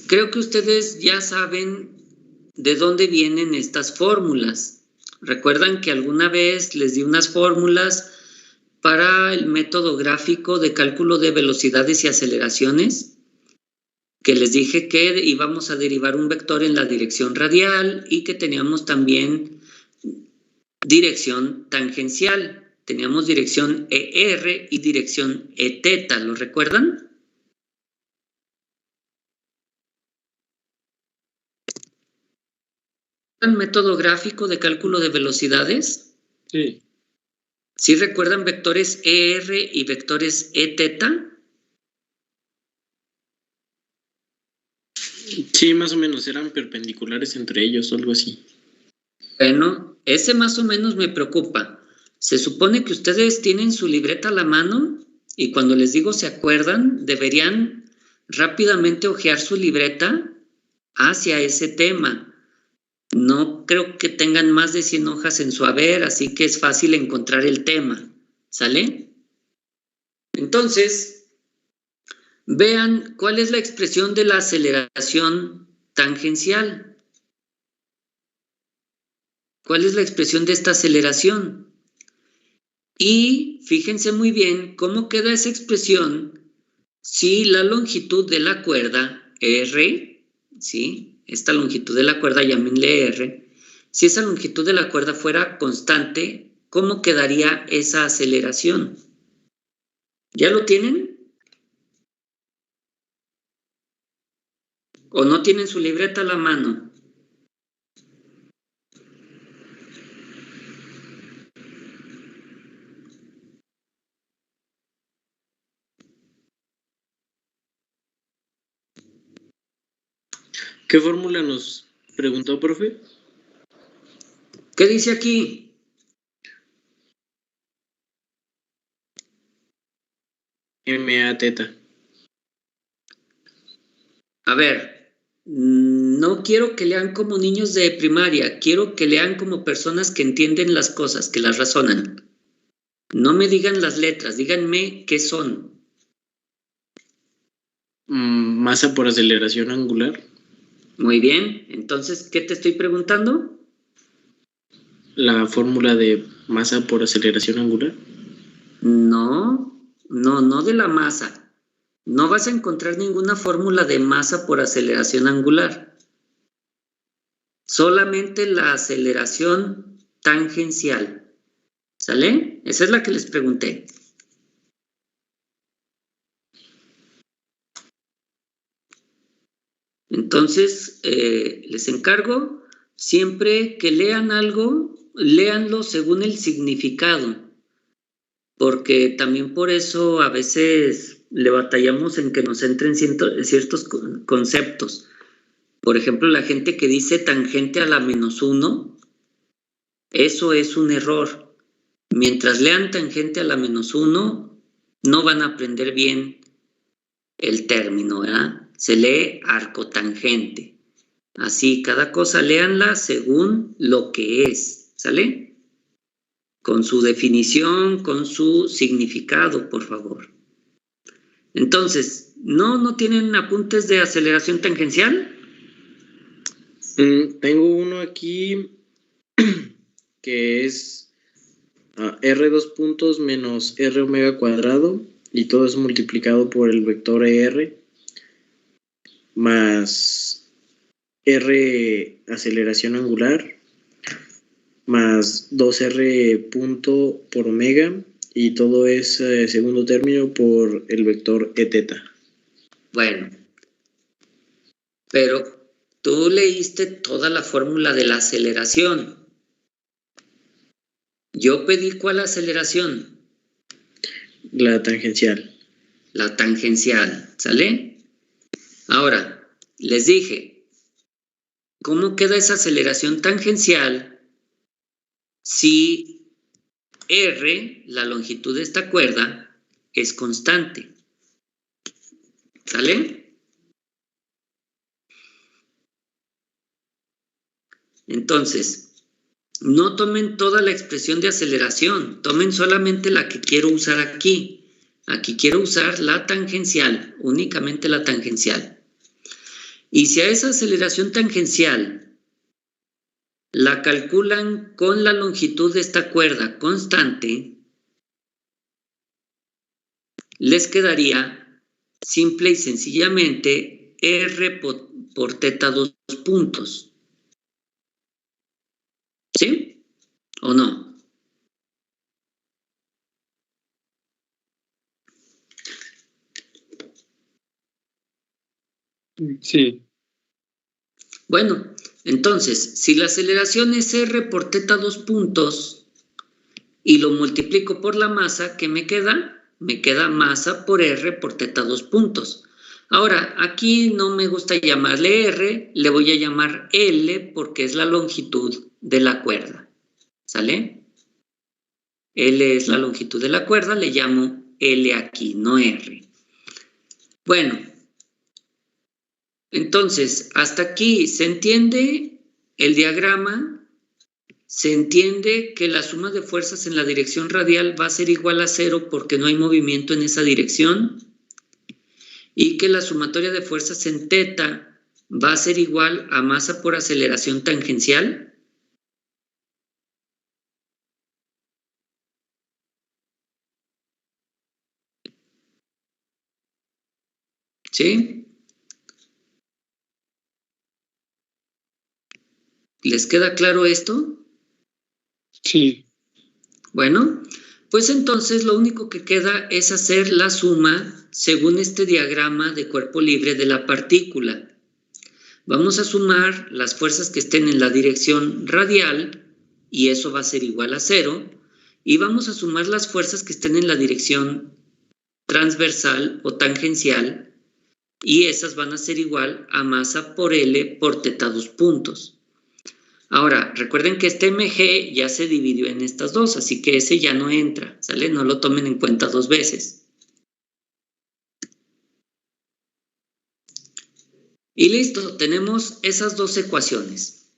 Speaker 1: creo que ustedes ya saben de dónde vienen estas fórmulas. ¿Recuerdan que alguna vez les di unas fórmulas para el método gráfico de cálculo de velocidades y aceleraciones? Que les dije que íbamos a derivar un vector en la dirección radial y que teníamos también dirección tangencial. Teníamos dirección ER y dirección Eθ, ¿lo recuerdan? ¿El método gráfico de cálculo de velocidades?
Speaker 4: Sí.
Speaker 1: ¿Sí recuerdan vectores ER y vectores Eθ?
Speaker 5: Sí, más o menos, eran perpendiculares entre ellos o algo así.
Speaker 1: Bueno, ese más o menos me preocupa. Se supone que ustedes tienen su libreta a la mano y cuando les digo se acuerdan, deberían rápidamente hojear su libreta hacia ese tema. No creo que tengan más de 100 hojas en su haber, así que es fácil encontrar el tema. ¿Sale? Entonces, vean cuál es la expresión de la aceleración tangencial. ¿Cuál es la expresión de esta aceleración? Y fíjense muy bien cómo queda esa expresión si la longitud de la cuerda R, ¿sí? Esta longitud de la cuerda, llámenle R, si esa longitud de la cuerda fuera constante, ¿cómo quedaría esa aceleración? ¿Ya lo tienen? ¿O no tienen su libreta a la mano?
Speaker 5: ¿Qué fórmula nos preguntó, profe?
Speaker 1: ¿Qué dice aquí?
Speaker 5: MA-θ.
Speaker 1: A ver, no quiero que lean como niños de primaria, quiero que lean como personas que entienden las cosas, que las razonan. No me digan las letras, díganme qué son.
Speaker 5: Masa por aceleración angular.
Speaker 1: Muy bien, entonces, ¿qué te estoy preguntando?
Speaker 5: La fórmula de masa por aceleración angular.
Speaker 1: No de la masa. No vas a encontrar ninguna fórmula de masa por aceleración angular. solamente la aceleración tangencial. ¿Sale? Esa es la que les pregunté. Entonces, les encargo, siempre que lean algo, léanlo según el significado, porque también por eso a veces le batallamos en que nos entren ciertos conceptos. Por ejemplo, la gente que dice tangente a la -1, eso es un error. Mientras lean tangente a la -1, no van a aprender bien el término, ¿verdad? Se lee arcotangente. Así, cada cosa léanla según lo que es, ¿sale? Con su definición, con su significado, por favor. Entonces, ¿no tienen apuntes de aceleración tangencial?
Speaker 5: Tengo uno aquí que es R2 menos R omega cuadrado, y todo es multiplicado por el vector R más R aceleración angular más 2R punto por omega, y todo es segundo término por el vector E teta.
Speaker 1: Bueno, pero tú leíste toda la fórmula de la aceleración. Yo pedí ¿cuál aceleración?
Speaker 5: La tangencial.
Speaker 1: La tangencial, ¿sale? Ahora, les dije, ¿cómo queda esa aceleración tangencial si R, la longitud de esta cuerda, es constante? ¿Sale? Entonces, no tomen toda la expresión de aceleración, tomen solamente la que quiero usar aquí. Aquí quiero usar la tangencial, únicamente la tangencial. Y si a esa aceleración tangencial la calculan con la longitud de esta cuerda constante, les quedaría simple y sencillamente R por teta 2 puntos. ¿Sí? ¿O no?
Speaker 4: Sí.
Speaker 1: Bueno, entonces, si la aceleración es R por teta 2 puntos y lo multiplico por la masa, ¿qué me queda? Me queda masa por R por teta 2 puntos. Ahora, aquí no me gusta llamarle R, le voy a llamar L porque es la longitud de la cuerda. ¿Sale? L es la longitud de la cuerda, le llamo L aquí, no R. Bueno, entonces, hasta aquí se entiende el diagrama, se entiende que la suma de fuerzas en la dirección radial va a ser igual a 0 porque no hay movimiento en esa dirección, y que la sumatoria de fuerzas en teta va a ser igual a masa por aceleración tangencial. ¿Sí? ¿Les queda claro esto?
Speaker 4: Sí.
Speaker 1: Bueno, pues entonces lo único que queda es hacer la suma según este diagrama de cuerpo libre de la partícula. Vamos a sumar las fuerzas que estén en la dirección radial, y eso va a ser igual a 0, y vamos a sumar las fuerzas que estén en la dirección transversal o tangencial, y esas van a ser igual a masa por L por teta 2 puntos. Ahora, recuerden que este mg ya se dividió en estas dos, así que ese ya no entra, ¿sale? No lo tomen en cuenta dos veces. Y listo, tenemos esas dos ecuaciones.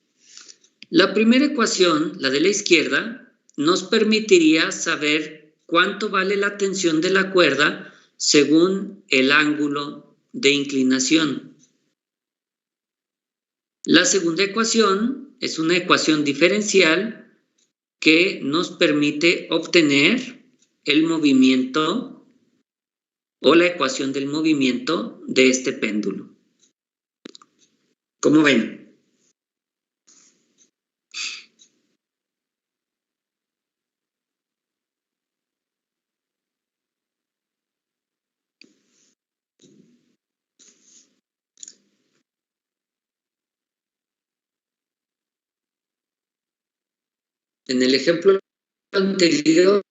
Speaker 1: La primera ecuación, la de la izquierda, nos permitiría saber cuánto vale la tensión de la cuerda según el ángulo de inclinación. La segunda ecuación es una ecuación diferencial que nos permite obtener el movimiento o la ecuación del movimiento de este péndulo. ¿Cómo ven? En el ejemplo anterior,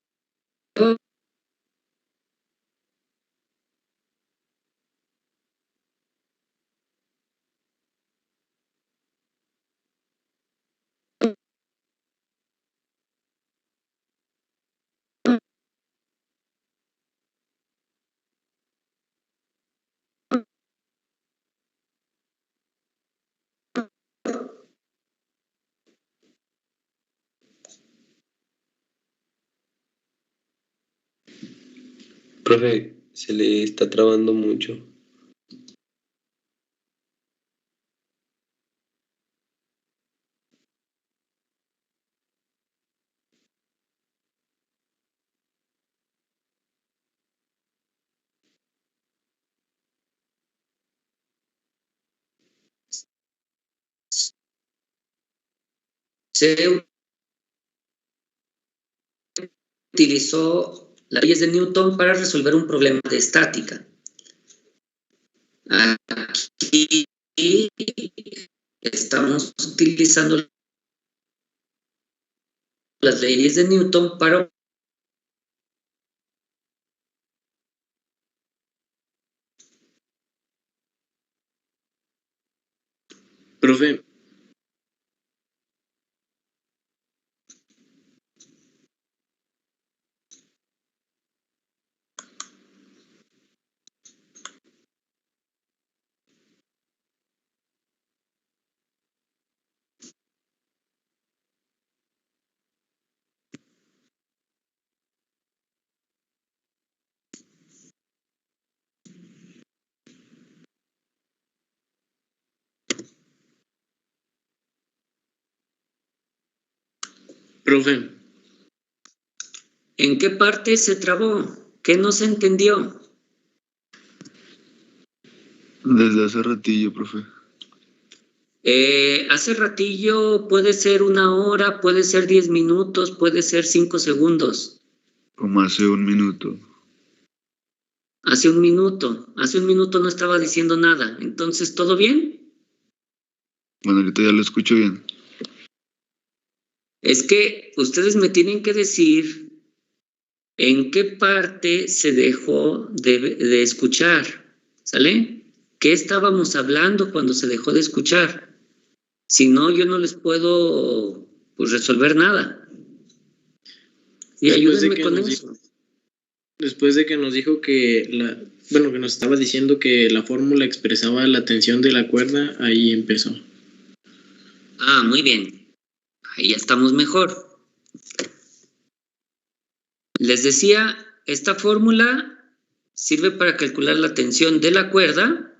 Speaker 8: Profe, se le está trabando mucho.
Speaker 1: se utilizó las leyes de Newton para resolver un problema de estática. Aquí estamos utilizando las leyes de Newton para
Speaker 5: Profe, profe,
Speaker 1: ¿en qué parte se trabó? ¿Qué no se entendió?
Speaker 9: Desde hace ratillo, profe.
Speaker 1: Hace ratillo puede ser 1 hora, puede ser 10 minutos, puede ser 5 segundos.
Speaker 9: Como hace un minuto.
Speaker 1: Hace un minuto no estaba diciendo nada. Entonces, ¿todo bien?
Speaker 9: Bueno, ahorita ya lo escucho bien.
Speaker 1: Es que ustedes me tienen que decir en qué parte se dejó de escuchar, ¿sale? ¿Qué estábamos hablando cuando se dejó de escuchar? Si no, yo no les puedo pues, resolver nada. Y ayúdenme con eso.
Speaker 5: Después de que nos dijo que que nos estaba diciendo que la fórmula expresaba la tensión de la cuerda, ahí empezó.
Speaker 1: Ah, muy bien. Ahí ya estamos mejor. Les decía, esta fórmula sirve para calcular la tensión de la cuerda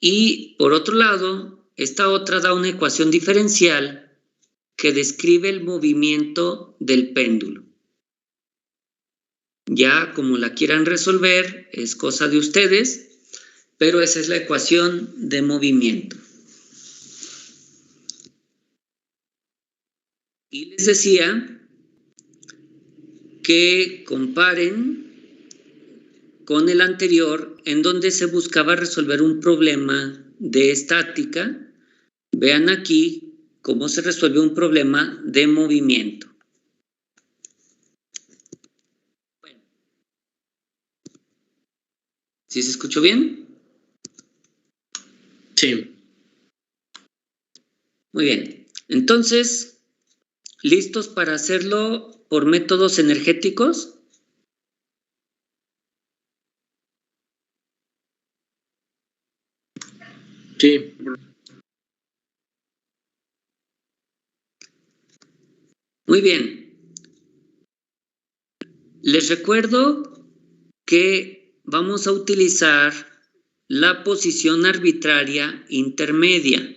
Speaker 1: y, por otro lado, esta otra da una ecuación diferencial que describe el movimiento del péndulo. Ya como la quieran resolver, es cosa de ustedes, pero esa es la ecuación de movimiento. Y les decía que comparen con el anterior, en donde se buscaba resolver un problema de estática. Vean aquí cómo se resuelve un problema de movimiento. Bueno. ¿Sí se escuchó bien?
Speaker 5: Sí.
Speaker 1: Muy bien. Entonces, ¿listos para hacerlo por métodos energéticos?
Speaker 5: Sí.
Speaker 1: Muy bien. Les recuerdo que vamos a utilizar la posición arbitraria intermedia.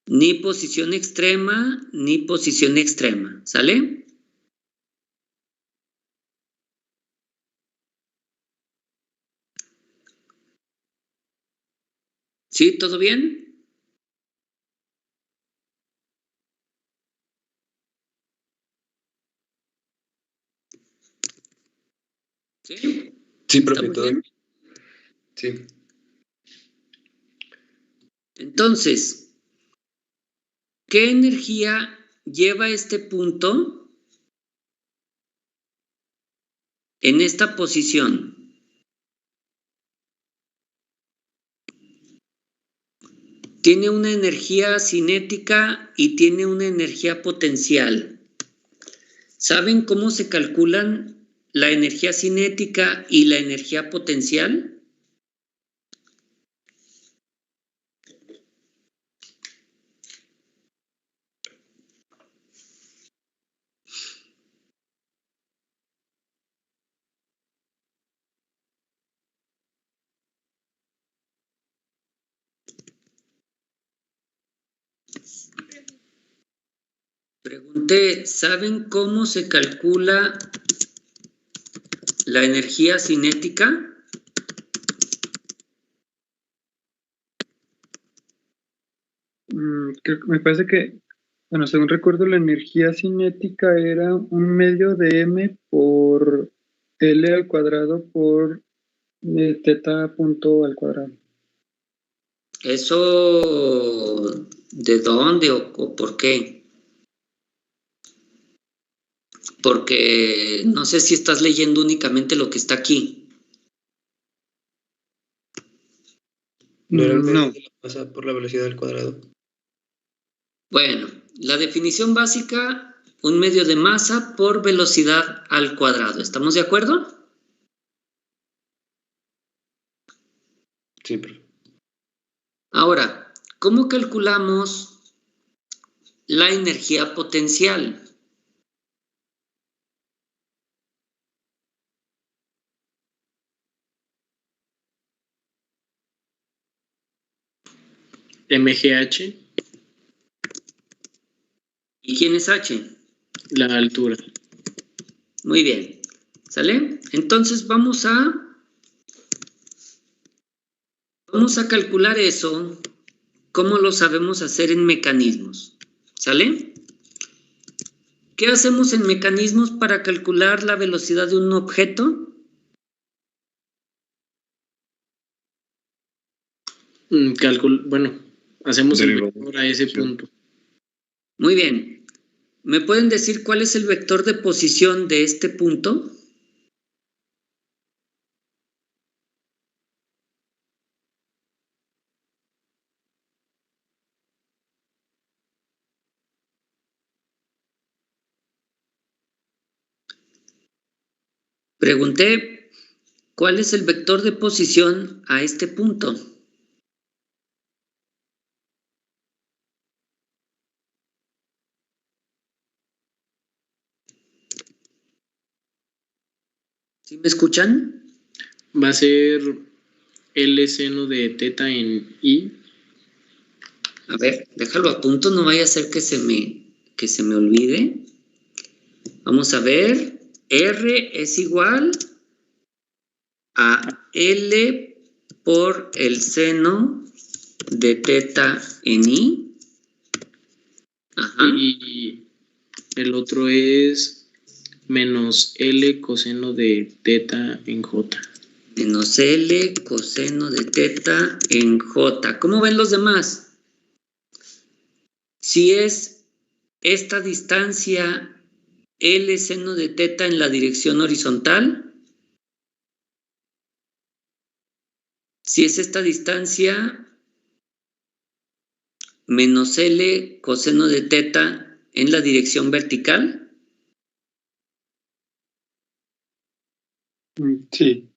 Speaker 1: Ni posición extrema, ni posición extrema. ¿Sale? ¿Sí? ¿Todo bien? ¿Sí?
Speaker 8: Sí, profe,
Speaker 1: ¿Estamos
Speaker 8: todo
Speaker 1: bien?
Speaker 8: Sí.
Speaker 1: Entonces, ¿qué energía lleva este punto en esta posición. Tiene una energía cinética y tiene una energía potencial. ¿Saben cómo se calculan la energía cinética y la energía potencial? Pregunté, ¿saben cómo se calcula la energía cinética?
Speaker 4: Me parece que, bueno, según recuerdo, la energía cinética era un medio de m por L al cuadrado por teta punto al cuadrado.
Speaker 1: ¿Eso de dónde o por qué? Porque no sé si estás leyendo únicamente lo que está aquí.
Speaker 8: No era el medio
Speaker 4: No.
Speaker 8: de la masa por la velocidad al cuadrado.
Speaker 1: Bueno, la definición básica, un medio de masa por velocidad al cuadrado. ¿Estamos de acuerdo?
Speaker 8: Sí, profe.
Speaker 1: Ahora, ¿cómo calculamos la energía potencial?
Speaker 5: MGH,
Speaker 1: ¿Y quién es H?
Speaker 5: la altura.
Speaker 1: Muy bien. ¿Sale? Entonces vamos a calcular eso. ¿Cómo lo sabemos hacer en mecanismos? ¿Sale? ¿Qué hacemos en mecanismos para calcular la velocidad de un objeto?
Speaker 5: Bueno, hacemos el
Speaker 2: Derivado.
Speaker 5: vector a ese punto.
Speaker 1: Muy bien. ¿Me pueden decir cuál es el vector de posición de este punto? Pregunté, ¿cuál es el vector de posición a este punto? ¿Sí me escuchan?
Speaker 5: Va a ser L seno de teta en I.
Speaker 1: A ver, déjalo a punto, no vaya a ser que se me olvide. Vamos a ver, R es igual a L por el seno de teta en I. Ajá.
Speaker 5: Y el otro es menos L coseno de teta en J.
Speaker 1: Menos L coseno de teta en J. ¿Cómo ven los demás? Si es esta distancia L seno de teta en la dirección horizontal, si es esta distancia menos L coseno de teta en la dirección vertical.
Speaker 4: Sí.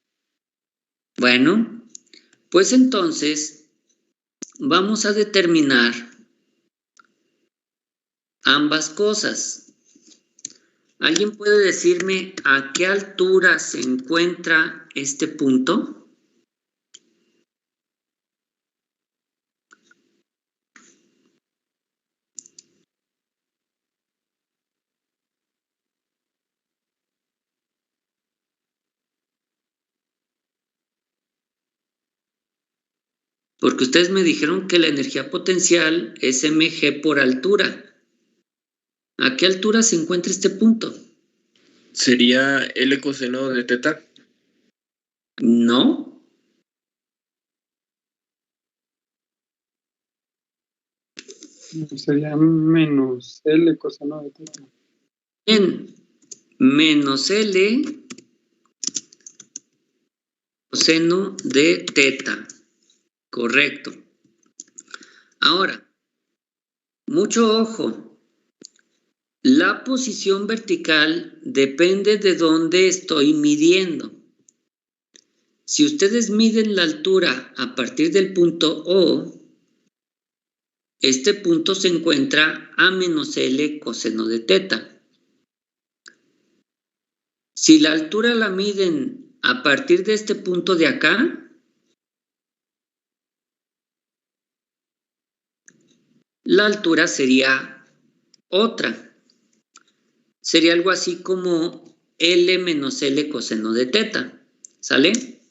Speaker 1: Bueno, pues entonces vamos a determinar ambas cosas. ¿Alguien puede decirme a qué altura se encuentra este punto? Porque ustedes me dijeron que la energía potencial es mg por altura. ¿A qué altura se encuentra este punto?
Speaker 10: ¿Sería L coseno de teta?
Speaker 1: No.
Speaker 4: Sería menos L coseno de teta.
Speaker 1: Bien, menos L coseno de teta. Correcto. Ahora, mucho ojo. La posición vertical depende de dónde estoy midiendo. Si ustedes miden la altura a partir del punto O, este punto se encuentra a menos L coseno de teta. Si la altura la miden a partir de este punto de acá, la altura sería otra. Sería algo así como L menos L coseno de teta. ¿Sale?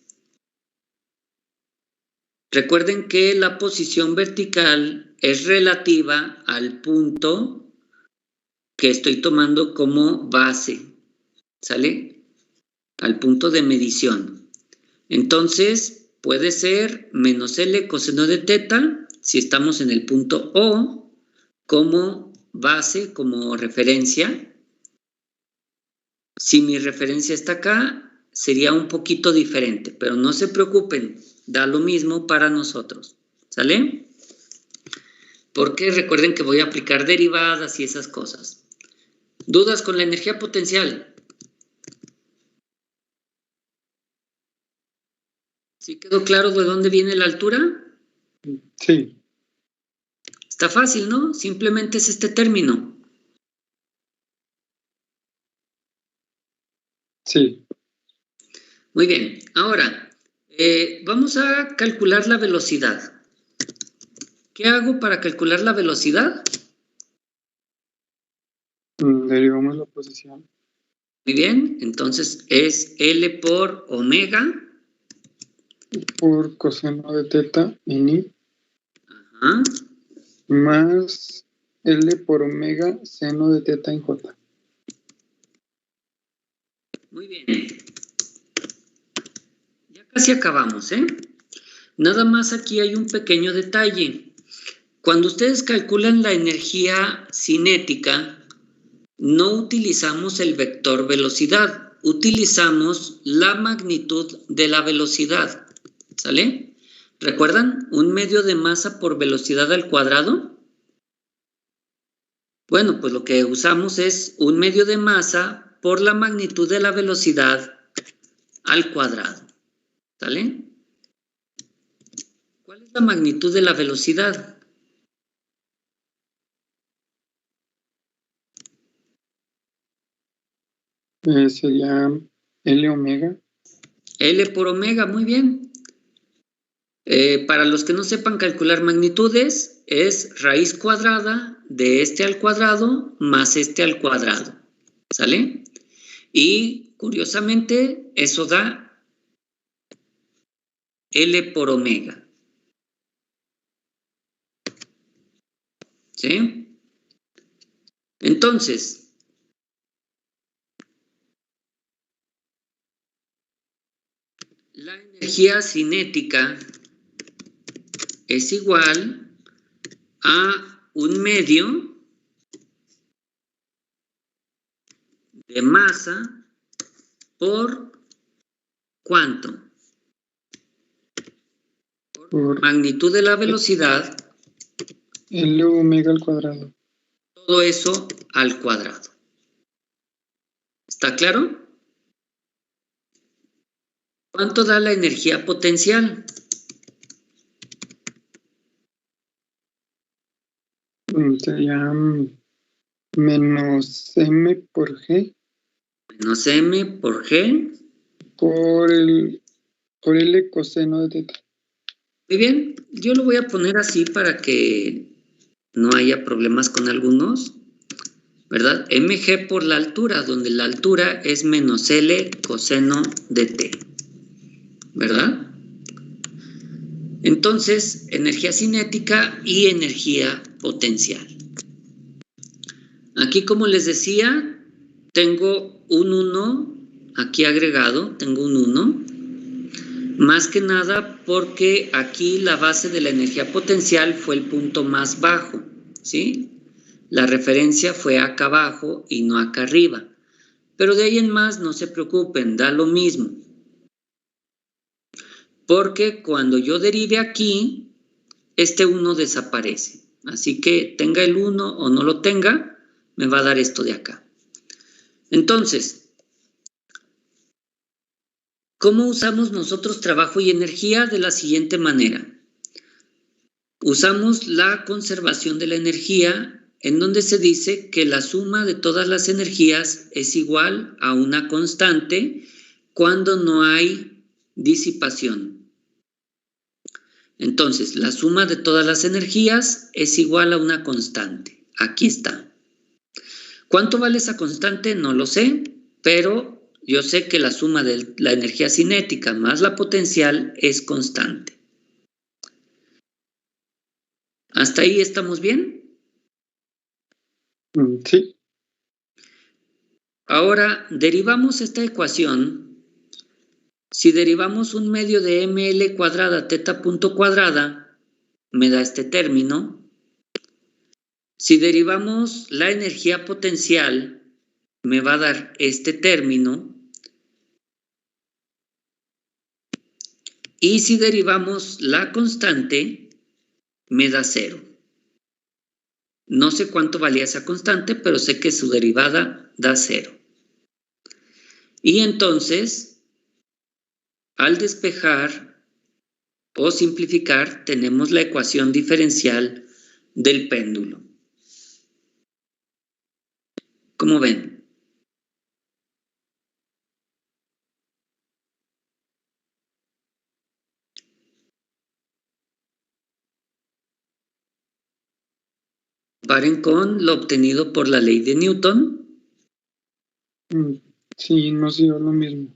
Speaker 1: Recuerden que la posición vertical es relativa al punto que estoy tomando como base. ¿Sale? Al punto de medición. Entonces, puede ser menos L coseno de teta si estamos en el punto O como base, como referencia. Si mi referencia está acá, sería un poquito diferente, pero no se preocupen, da lo mismo para nosotros, ¿sale? Porque recuerden que voy a aplicar derivadas y esas cosas. ¿Dudas con la energía potencial? ¿Sí quedó claro de dónde viene la altura?
Speaker 4: Sí.
Speaker 1: Está fácil, ¿no? Simplemente es este término.
Speaker 4: Sí.
Speaker 1: Muy bien, ahora vamos a calcular la velocidad. ¿Qué hago para calcular la velocidad?
Speaker 4: Derivamos la posición.
Speaker 1: Muy bien, entonces es L por omega.
Speaker 4: Por coseno de teta en I.
Speaker 1: Ajá.
Speaker 4: Más L por omega seno de teta en J.
Speaker 1: Muy bien. Ya casi acabamos, ¿eh? Nada más aquí hay un pequeño detalle. Cuando ustedes calculan la energía cinética, no utilizamos el vector velocidad, utilizamos la magnitud de la velocidad, ¿sale? ¿Recuerdan? Un medio de masa por velocidad al cuadrado. Bueno, pues lo que usamos es un medio de masa por la magnitud de la velocidad al cuadrado, ¿sale? ¿Cuál es la magnitud de la velocidad?
Speaker 4: Sería L omega.
Speaker 1: L por omega, muy bien. Para los que no sepan calcular magnitudes, es raíz cuadrada de este al cuadrado más este al cuadrado, ¿sale? Y curiosamente, eso da L por omega. ¿Sí? Entonces, la energía cinética es igual a un medio de masa por ¿cuánto? Por magnitud de la velocidad.
Speaker 4: L omega al cuadrado.
Speaker 1: Todo eso al cuadrado. ¿Está claro? ¿Cuánto da la energía potencial?
Speaker 4: Sería menos M por G.
Speaker 1: Menos M por G.
Speaker 4: Por L coseno de teta.
Speaker 1: Muy bien, yo lo voy a poner así para que no haya problemas con algunos, ¿verdad? Mg por la altura, donde la altura es menos L coseno de T, ¿verdad? Entonces, energía cinética y energía potencial. Aquí, como les decía, tengo un 1 aquí agregado, tengo un 1. Más que nada porque aquí la base de la energía potencial fue el punto más bajo, ¿sí? La referencia fue acá abajo y no acá arriba. Pero de ahí en más no se preocupen, da lo mismo. Porque cuando yo derive aquí, este 1 desaparece. Así que tenga el 1 o no lo tenga, me va a dar esto de acá. Entonces, ¿cómo usamos nosotros trabajo y energía? De la siguiente manera. Usamos la conservación de la energía, en donde se dice que la suma de todas las energías es igual a una constante cuando no hay disipación. Entonces, la suma de todas las energías es igual a una constante. Aquí está. ¿Cuánto vale esa constante? No lo sé, pero yo sé que la suma de la energía cinética más la potencial es constante. ¿Hasta ahí estamos bien?
Speaker 4: Sí.
Speaker 1: Ahora, derivamos esta ecuación. Si derivamos un medio de ml cuadrada teta punto cuadrada, me da este término. Si derivamos la energía potencial, me va a dar este término. Y si derivamos la constante, me da 0. No sé cuánto valía esa constante, pero sé que su derivada da 0. Y entonces, al despejar o simplificar, tenemos la ecuación diferencial del péndulo. ¿Cómo ven? Paren con lo obtenido por la ley de Newton.
Speaker 4: Sí, nos dio lo mismo.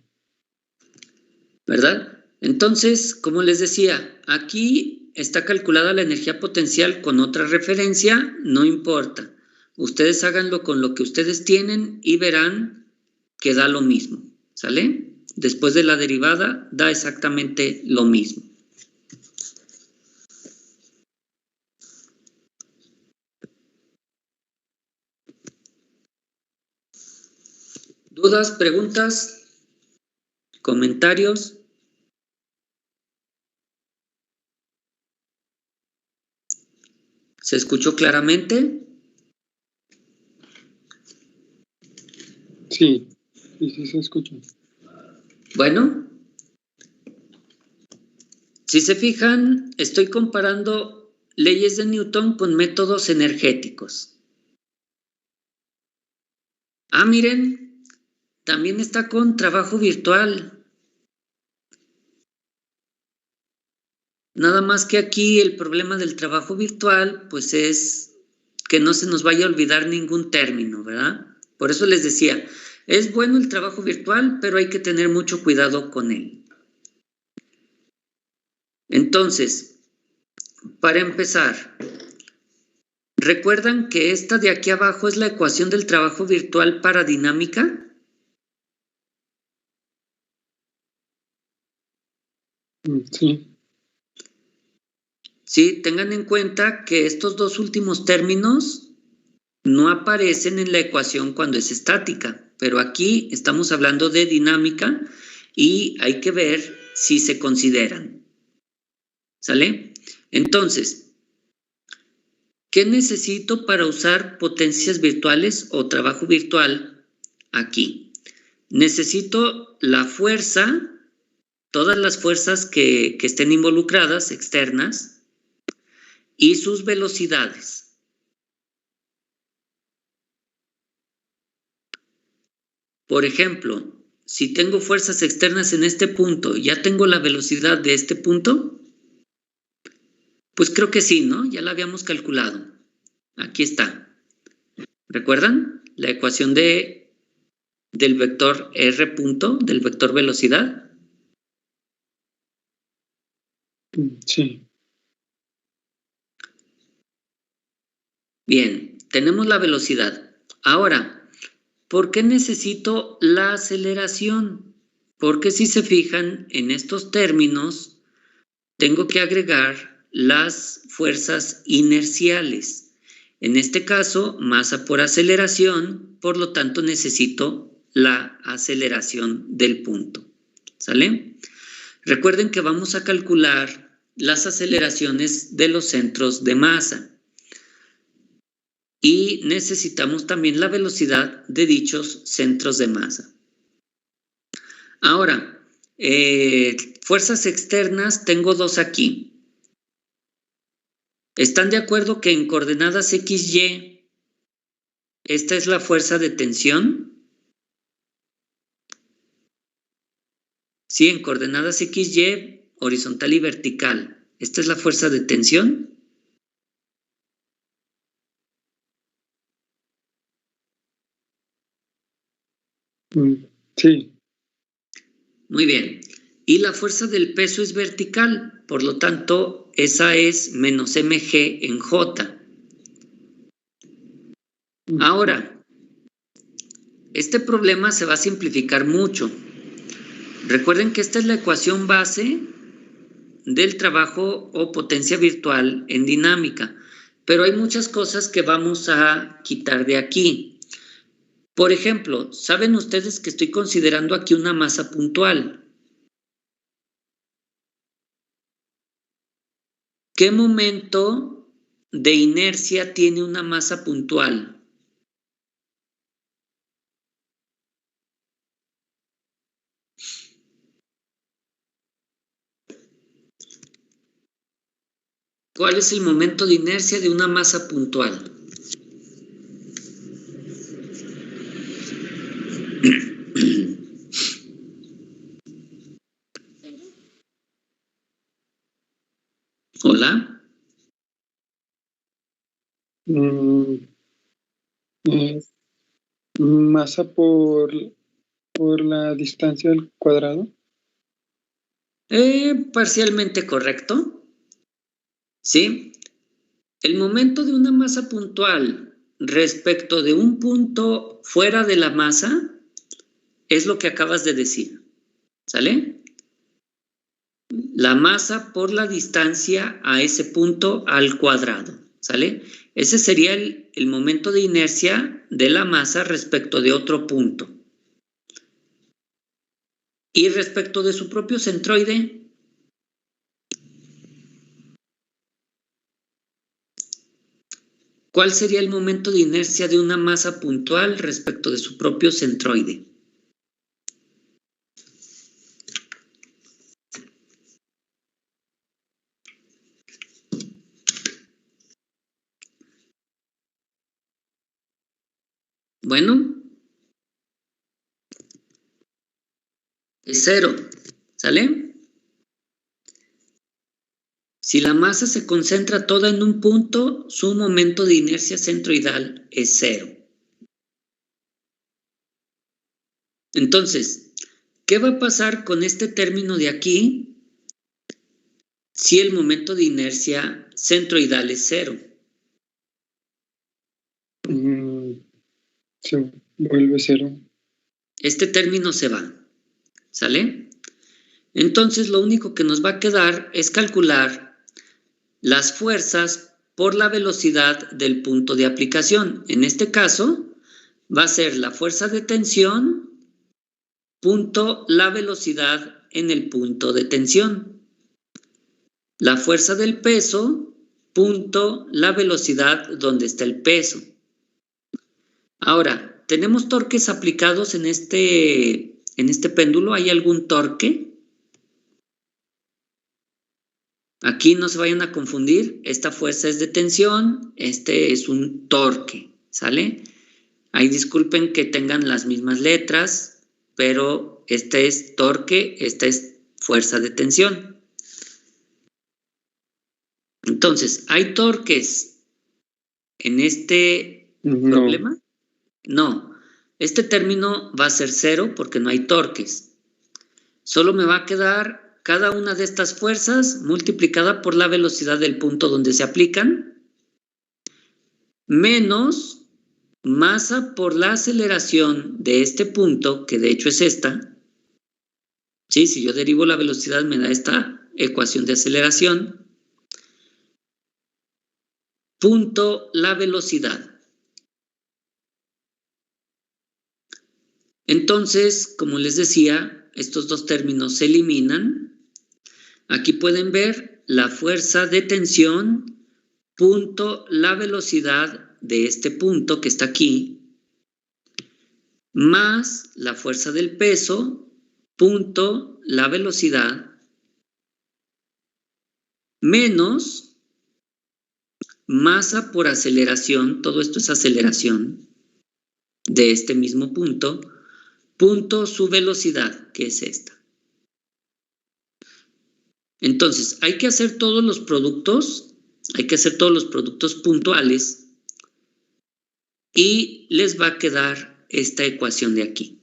Speaker 1: ¿Verdad? Entonces, como les decía, aquí está calculada la energía potencial con otra referencia, no importa. Ustedes háganlo con lo que ustedes tienen y verán que da lo mismo, ¿sale? Después de la derivada, da exactamente lo mismo. ¿Dudas, preguntas, comentarios? ¿Se escuchó claramente?
Speaker 4: Sí, sí se escucha.
Speaker 1: Bueno, si se fijan, estoy comparando leyes de Newton con métodos energéticos. Ah, miren, también está con trabajo virtual. Nada más que aquí el problema del trabajo virtual, pues es que no se nos vaya a olvidar ningún término, ¿verdad? Por eso les decía, es bueno el trabajo virtual, pero hay que tener mucho cuidado con él. Entonces, para empezar, ¿recuerdan que esta de aquí abajo es la ecuación del trabajo virtual para dinámica?
Speaker 4: Sí.
Speaker 1: Sí, tengan en cuenta que estos dos últimos términos no aparecen en la ecuación cuando es estática, pero aquí estamos hablando de dinámica y hay que ver si se consideran. ¿Sale? Entonces, ¿qué necesito para usar potencias virtuales o trabajo virtual aquí? Necesito la fuerza, todas las fuerzas que estén involucradas, externas, y sus velocidades. Por ejemplo, si tengo fuerzas externas en este punto, ¿ya tengo la velocidad de este punto? Pues creo que sí, ¿no? Ya la habíamos calculado. Aquí está. ¿Recuerdan? La ecuación del vector R punto, del vector velocidad.
Speaker 4: Sí.
Speaker 1: Bien, tenemos la velocidad. Ahora, ¿por qué necesito la aceleración? Porque si se fijan en estos términos, tengo que agregar las fuerzas inerciales. En este caso, masa por aceleración, por lo tanto necesito la aceleración del punto. ¿Sale? Recuerden que vamos a calcular las aceleraciones de los centros de masa. Y necesitamos también la velocidad de dichos centros de masa. Ahora, fuerzas externas, tengo dos aquí. ¿Están de acuerdo que en coordenadas XY, esta es la fuerza de tensión? Sí, en coordenadas XY, horizontal y vertical. ¿Esta es la fuerza de tensión?
Speaker 4: Sí.
Speaker 1: Muy bien. Y la fuerza del peso es vertical, por lo tanto, esa es menos mg en J. Ahora, este problema se va a simplificar mucho. Recuerden que esta es la ecuación base del trabajo o potencia virtual en dinámica, pero hay muchas cosas que vamos a quitar de aquí. Por ejemplo, ¿saben ustedes que estoy considerando aquí una masa puntual? ¿Qué momento de inercia tiene una masa puntual? ¿Cuál es el momento de inercia de una masa puntual? ¿Hola?
Speaker 4: Masa por la distancia al cuadrado.
Speaker 1: Parcialmente correcto. ¿Sí? El momento de una masa puntual respecto de un punto fuera de la masa es lo que acabas de decir. ¿Sale? La masa por la distancia a ese punto al cuadrado. ¿Sale? Ese sería el momento de inercia de la masa respecto de otro punto. Y respecto de su propio centroide, ¿cuál sería el momento de inercia de una masa puntual respecto de su propio centroide? Bueno, es 0, ¿sale? Si la masa se concentra toda en un punto, su momento de inercia centroidal es 0. Entonces, ¿qué va a pasar con este término de aquí si el momento de inercia centroidal es 0?
Speaker 4: Se vuelve 0.
Speaker 1: Este término se va, ¿sale? Entonces, lo único que nos va a quedar es calcular las fuerzas por la velocidad del punto de aplicación. En este caso, va a ser la fuerza de tensión punto la velocidad en el punto de tensión. La fuerza del peso punto la velocidad donde está el peso. Ahora, ¿tenemos torques aplicados en este péndulo? ¿Hay algún torque? Aquí no se vayan a confundir, esta fuerza es de tensión, este es un torque, ¿sale? Ahí disculpen que tengan las mismas letras, pero este es torque, esta es fuerza de tensión. Entonces, ¿hay torques en este problema? No, este término va a ser 0 porque no hay torques. Solo me va a quedar cada una de estas fuerzas multiplicada por la velocidad del punto donde se aplican, menos masa por la aceleración de este punto, que de hecho es esta. Sí, si yo derivo la velocidad me da esta ecuación de aceleración. punto la velocidad. Entonces, como les decía, estos dos términos se eliminan. Aquí pueden ver la fuerza de tensión punto la velocidad de este punto que está aquí, más la fuerza del peso punto la velocidad, menos masa por aceleración, todo esto es aceleración de este mismo punto, punto su velocidad, que es esta. Entonces, hay que hacer todos los productos puntuales y les va a quedar esta ecuación de aquí,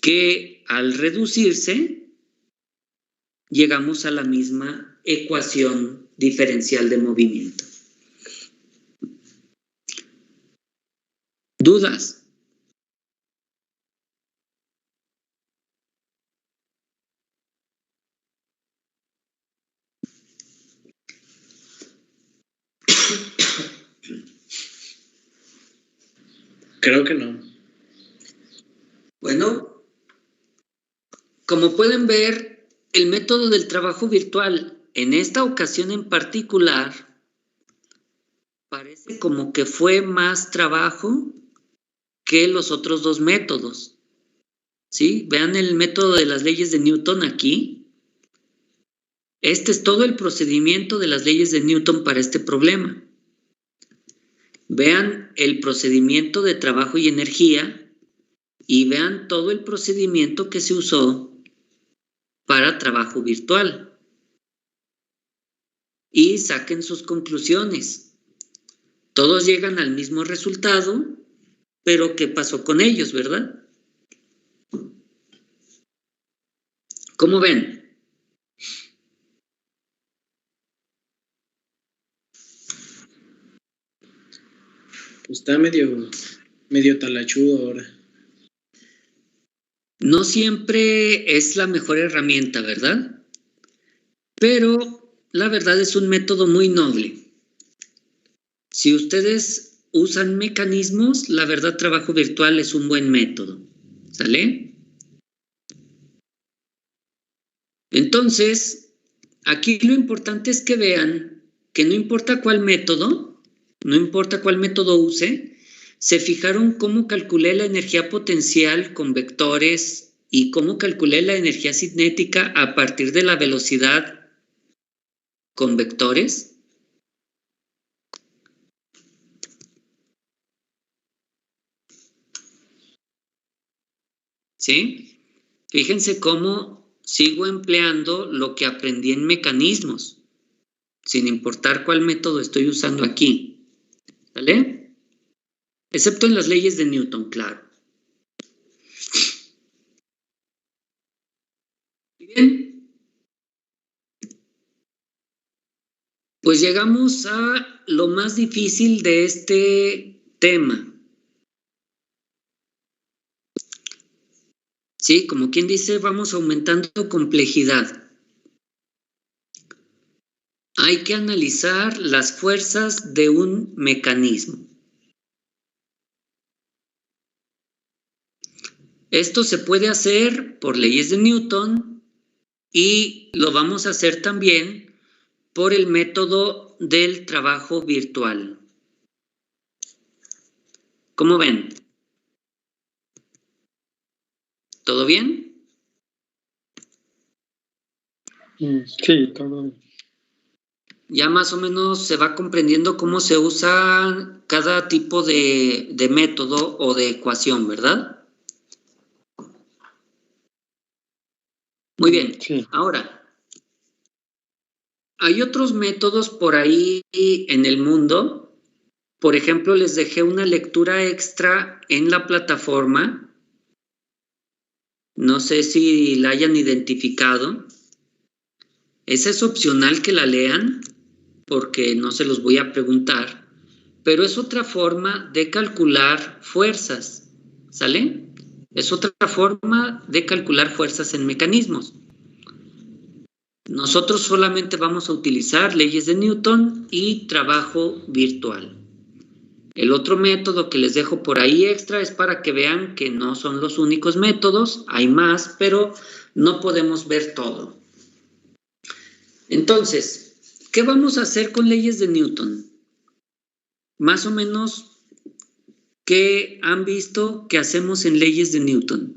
Speaker 1: que al reducirse llegamos a la misma ecuación diferencial de movimiento. ¿Dudas?
Speaker 5: Creo que no.
Speaker 1: Bueno, como pueden ver, el método del trabajo virtual en esta ocasión en particular parece como que fue más trabajo que los otros dos métodos. ¿Sí? Vean el método de las leyes de Newton aquí. Este es todo el procedimiento de las leyes de Newton para este problema. Vean el procedimiento de trabajo y energía y vean todo el procedimiento que se usó para trabajo virtual. Y saquen sus conclusiones. Todos llegan al mismo resultado, pero ¿qué pasó con ellos, verdad? ¿Cómo ven?
Speaker 5: Está medio talachudo ahora.
Speaker 1: No siempre es la mejor herramienta, ¿verdad? Pero la verdad es un método muy noble. Si ustedes usan mecanismos, la verdad trabajo virtual es un buen método. ¿Sale? Entonces, aquí lo importante es que vean que no importa cuál método use, se fijaron cómo calculé la energía potencial con vectores y cómo calculé la energía cinética a partir de la velocidad con vectores. ¿Sí? Fíjense cómo sigo empleando lo que aprendí en mecanismos, sin importar cuál método estoy usando aquí. ¿Vale? Excepto en las leyes de Newton, claro. Bien. Pues llegamos a lo más difícil de este tema. Sí, como quien dice, vamos aumentando complejidad. Hay que analizar las fuerzas de un mecanismo. Esto se puede hacer por leyes de Newton y lo vamos a hacer también por el método del trabajo virtual. ¿Cómo ven? ¿Todo bien?
Speaker 4: Sí, todo bien.
Speaker 1: Ya más o menos se va comprendiendo cómo se usa cada tipo de método o de ecuación, ¿verdad? Muy bien.
Speaker 4: Sí.
Speaker 1: Ahora, hay otros métodos por ahí en el mundo. Por ejemplo, les dejé una lectura extra en la plataforma. No sé si la hayan identificado. Esa es opcional que la lean, porque no se los voy a preguntar, pero es otra forma de calcular fuerzas, ¿sale? Es otra forma de calcular fuerzas en mecanismos. Nosotros solamente vamos a utilizar leyes de Newton y trabajo virtual. El otro método que les dejo por ahí extra es para que vean que no son los únicos métodos, hay más, pero no podemos ver todo. Entonces, ¿qué vamos a hacer con leyes de Newton? Más o menos, ¿qué han visto que hacemos en leyes de Newton?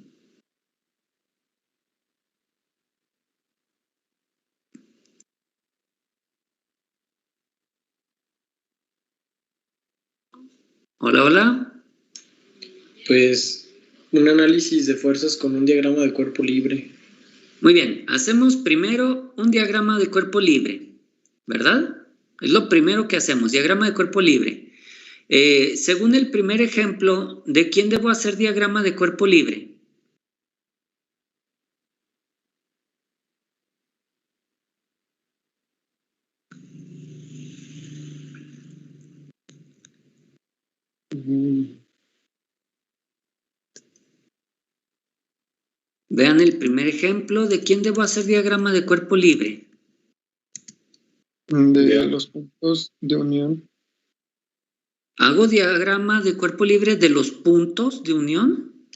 Speaker 1: Hola, hola.
Speaker 5: Pues un análisis de fuerzas con un diagrama de cuerpo libre.
Speaker 1: Muy bien, hacemos primero un diagrama de cuerpo libre, ¿verdad? Es lo primero que hacemos, diagrama de cuerpo libre. Según el primer ejemplo, ¿de quién debo hacer diagrama de cuerpo libre? Vean el primer ejemplo, ¿de quién debo hacer diagrama de cuerpo libre?
Speaker 4: De los puntos de unión.
Speaker 1: ¿Hago diagrama de cuerpo libre de los puntos de unión?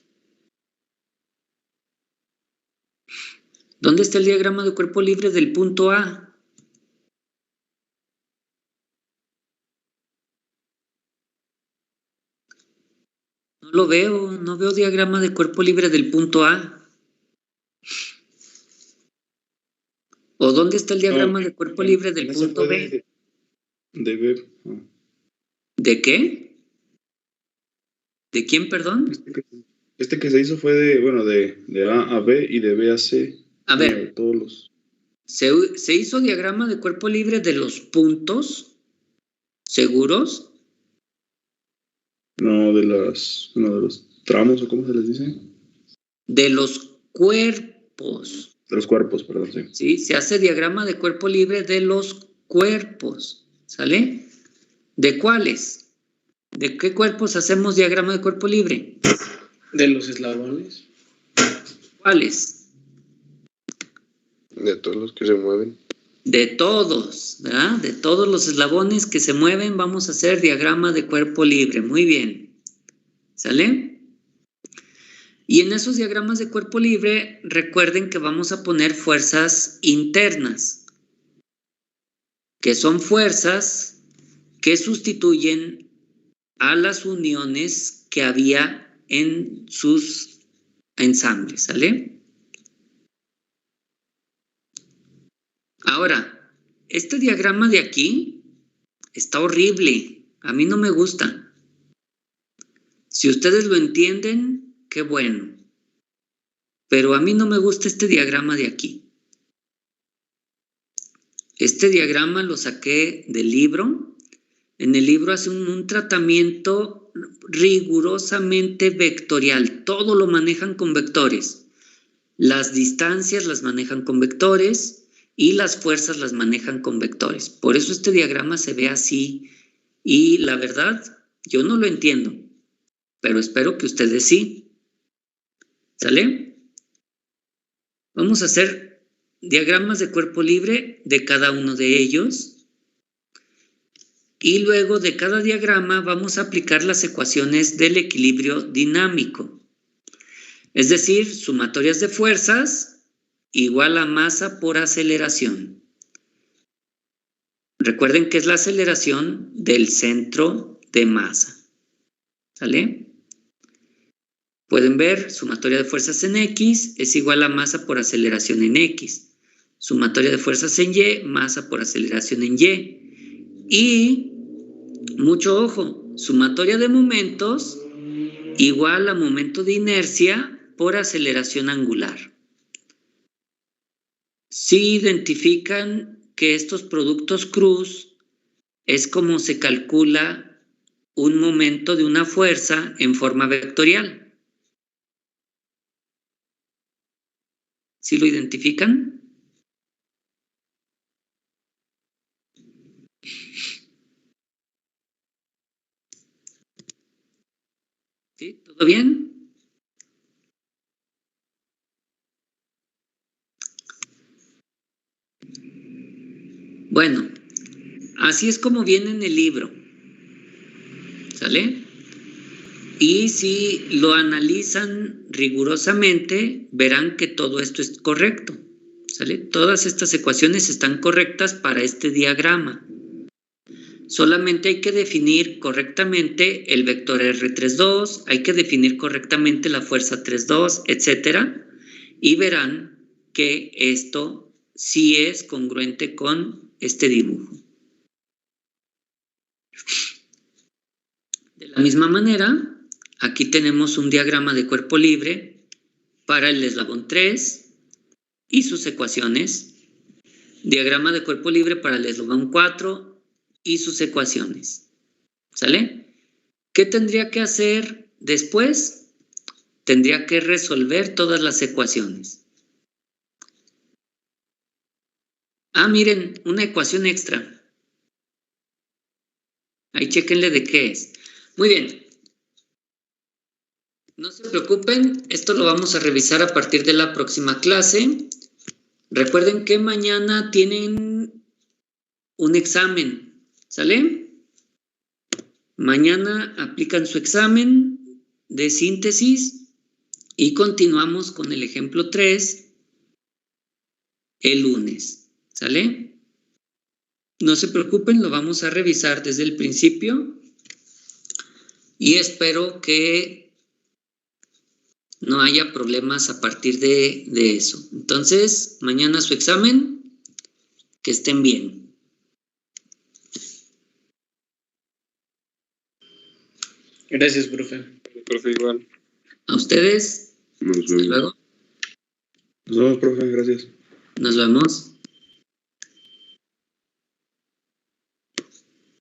Speaker 1: ¿Dónde está el diagrama de cuerpo libre del punto A? No lo veo, no veo diagrama de cuerpo libre del punto A. ¿O dónde está el diagrama de cuerpo libre del punto B?
Speaker 6: De B.
Speaker 1: ¿De qué? ¿De quién, perdón?
Speaker 6: Este que se hizo fue de A a B y de B a C.
Speaker 1: A ver,
Speaker 6: todos los...
Speaker 1: ¿se hizo diagrama de cuerpo libre de los puntos seguros?
Speaker 6: No, de los tramos, o cómo se les dice.
Speaker 1: De los cuerpos.
Speaker 6: De los cuerpos, perdón, sí.
Speaker 1: Sí, se hace diagrama de cuerpo libre de los cuerpos, ¿sale? ¿De cuáles? ¿De qué cuerpos hacemos diagrama de cuerpo libre?
Speaker 5: De los eslabones.
Speaker 1: ¿Cuáles?
Speaker 7: De todos los que se mueven.
Speaker 1: De todos, ¿verdad? De todos los eslabones que se mueven vamos a hacer diagrama de cuerpo libre. Muy bien. ¿Sale? Y en esos diagramas de cuerpo libre, recuerden que vamos a poner fuerzas internas, que son fuerzas que sustituyen a las uniones que había en sus ensambles, ¿sale? Ahora, este diagrama de aquí está horrible, a mí no me gusta. Si ustedes lo entienden, qué bueno. Pero a mí no me gusta este diagrama de aquí. Este diagrama lo saqué del libro. En el libro hace un tratamiento rigurosamente vectorial. Todo lo manejan con vectores. Las distancias las manejan con vectores y las fuerzas las manejan con vectores. Por eso este diagrama se ve así. Y la verdad, yo no lo entiendo. Pero espero que ustedes sí. ¿Sale? Vamos a hacer diagramas de cuerpo libre de cada uno de ellos. Y luego de cada diagrama vamos a aplicar las ecuaciones del equilibrio dinámico. Es decir, sumatorias de fuerzas igual a masa por aceleración. Recuerden que es la aceleración del centro de masa. ¿Sale? Pueden ver, sumatoria de fuerzas en X es igual a masa por aceleración en X. Sumatoria de fuerzas en Y, masa por aceleración en Y. Y, mucho ojo, sumatoria de momentos igual a momento de inercia por aceleración angular. Si identifican que estos productos cruz es como se calcula un momento de una fuerza en forma vectorial. ¿Sí lo identifican? ¿Sí? ¿Todo bien? Bueno, así es como viene en el libro. ¿Sale? Y si lo analizan rigurosamente, verán que todo esto es correcto. ¿Sale? Todas estas ecuaciones están correctas para este diagrama. Solamente hay que definir correctamente el vector R32, hay que definir correctamente la fuerza 3,2, etcétera, y verán que esto sí es congruente con este dibujo. De la misma manera, aquí tenemos un diagrama de cuerpo libre para el eslabón 3 y sus ecuaciones. Diagrama de cuerpo libre para el eslabón 4 y sus ecuaciones. ¿Sale? ¿Qué tendría que hacer después? Tendría que resolver todas las ecuaciones. Ah, miren, una ecuación extra. Ahí chéquenle de qué es. Muy bien. No se preocupen, esto lo vamos a revisar a partir de la próxima clase. Recuerden que mañana tienen un examen. ¿Sale? Mañana aplican su examen de síntesis y continuamos con el ejemplo 3 el lunes. ¿Sale? No se preocupen, lo vamos a revisar desde el principio y espero que no haya problemas a partir de eso. Entonces, mañana su examen, que estén bien.
Speaker 5: Gracias, profe.
Speaker 6: Profe, igual.
Speaker 1: A ustedes.
Speaker 9: Nos
Speaker 1: Hasta
Speaker 9: vemos.
Speaker 1: luego.
Speaker 6: Nos vemos, profe, gracias.
Speaker 1: Nos vemos.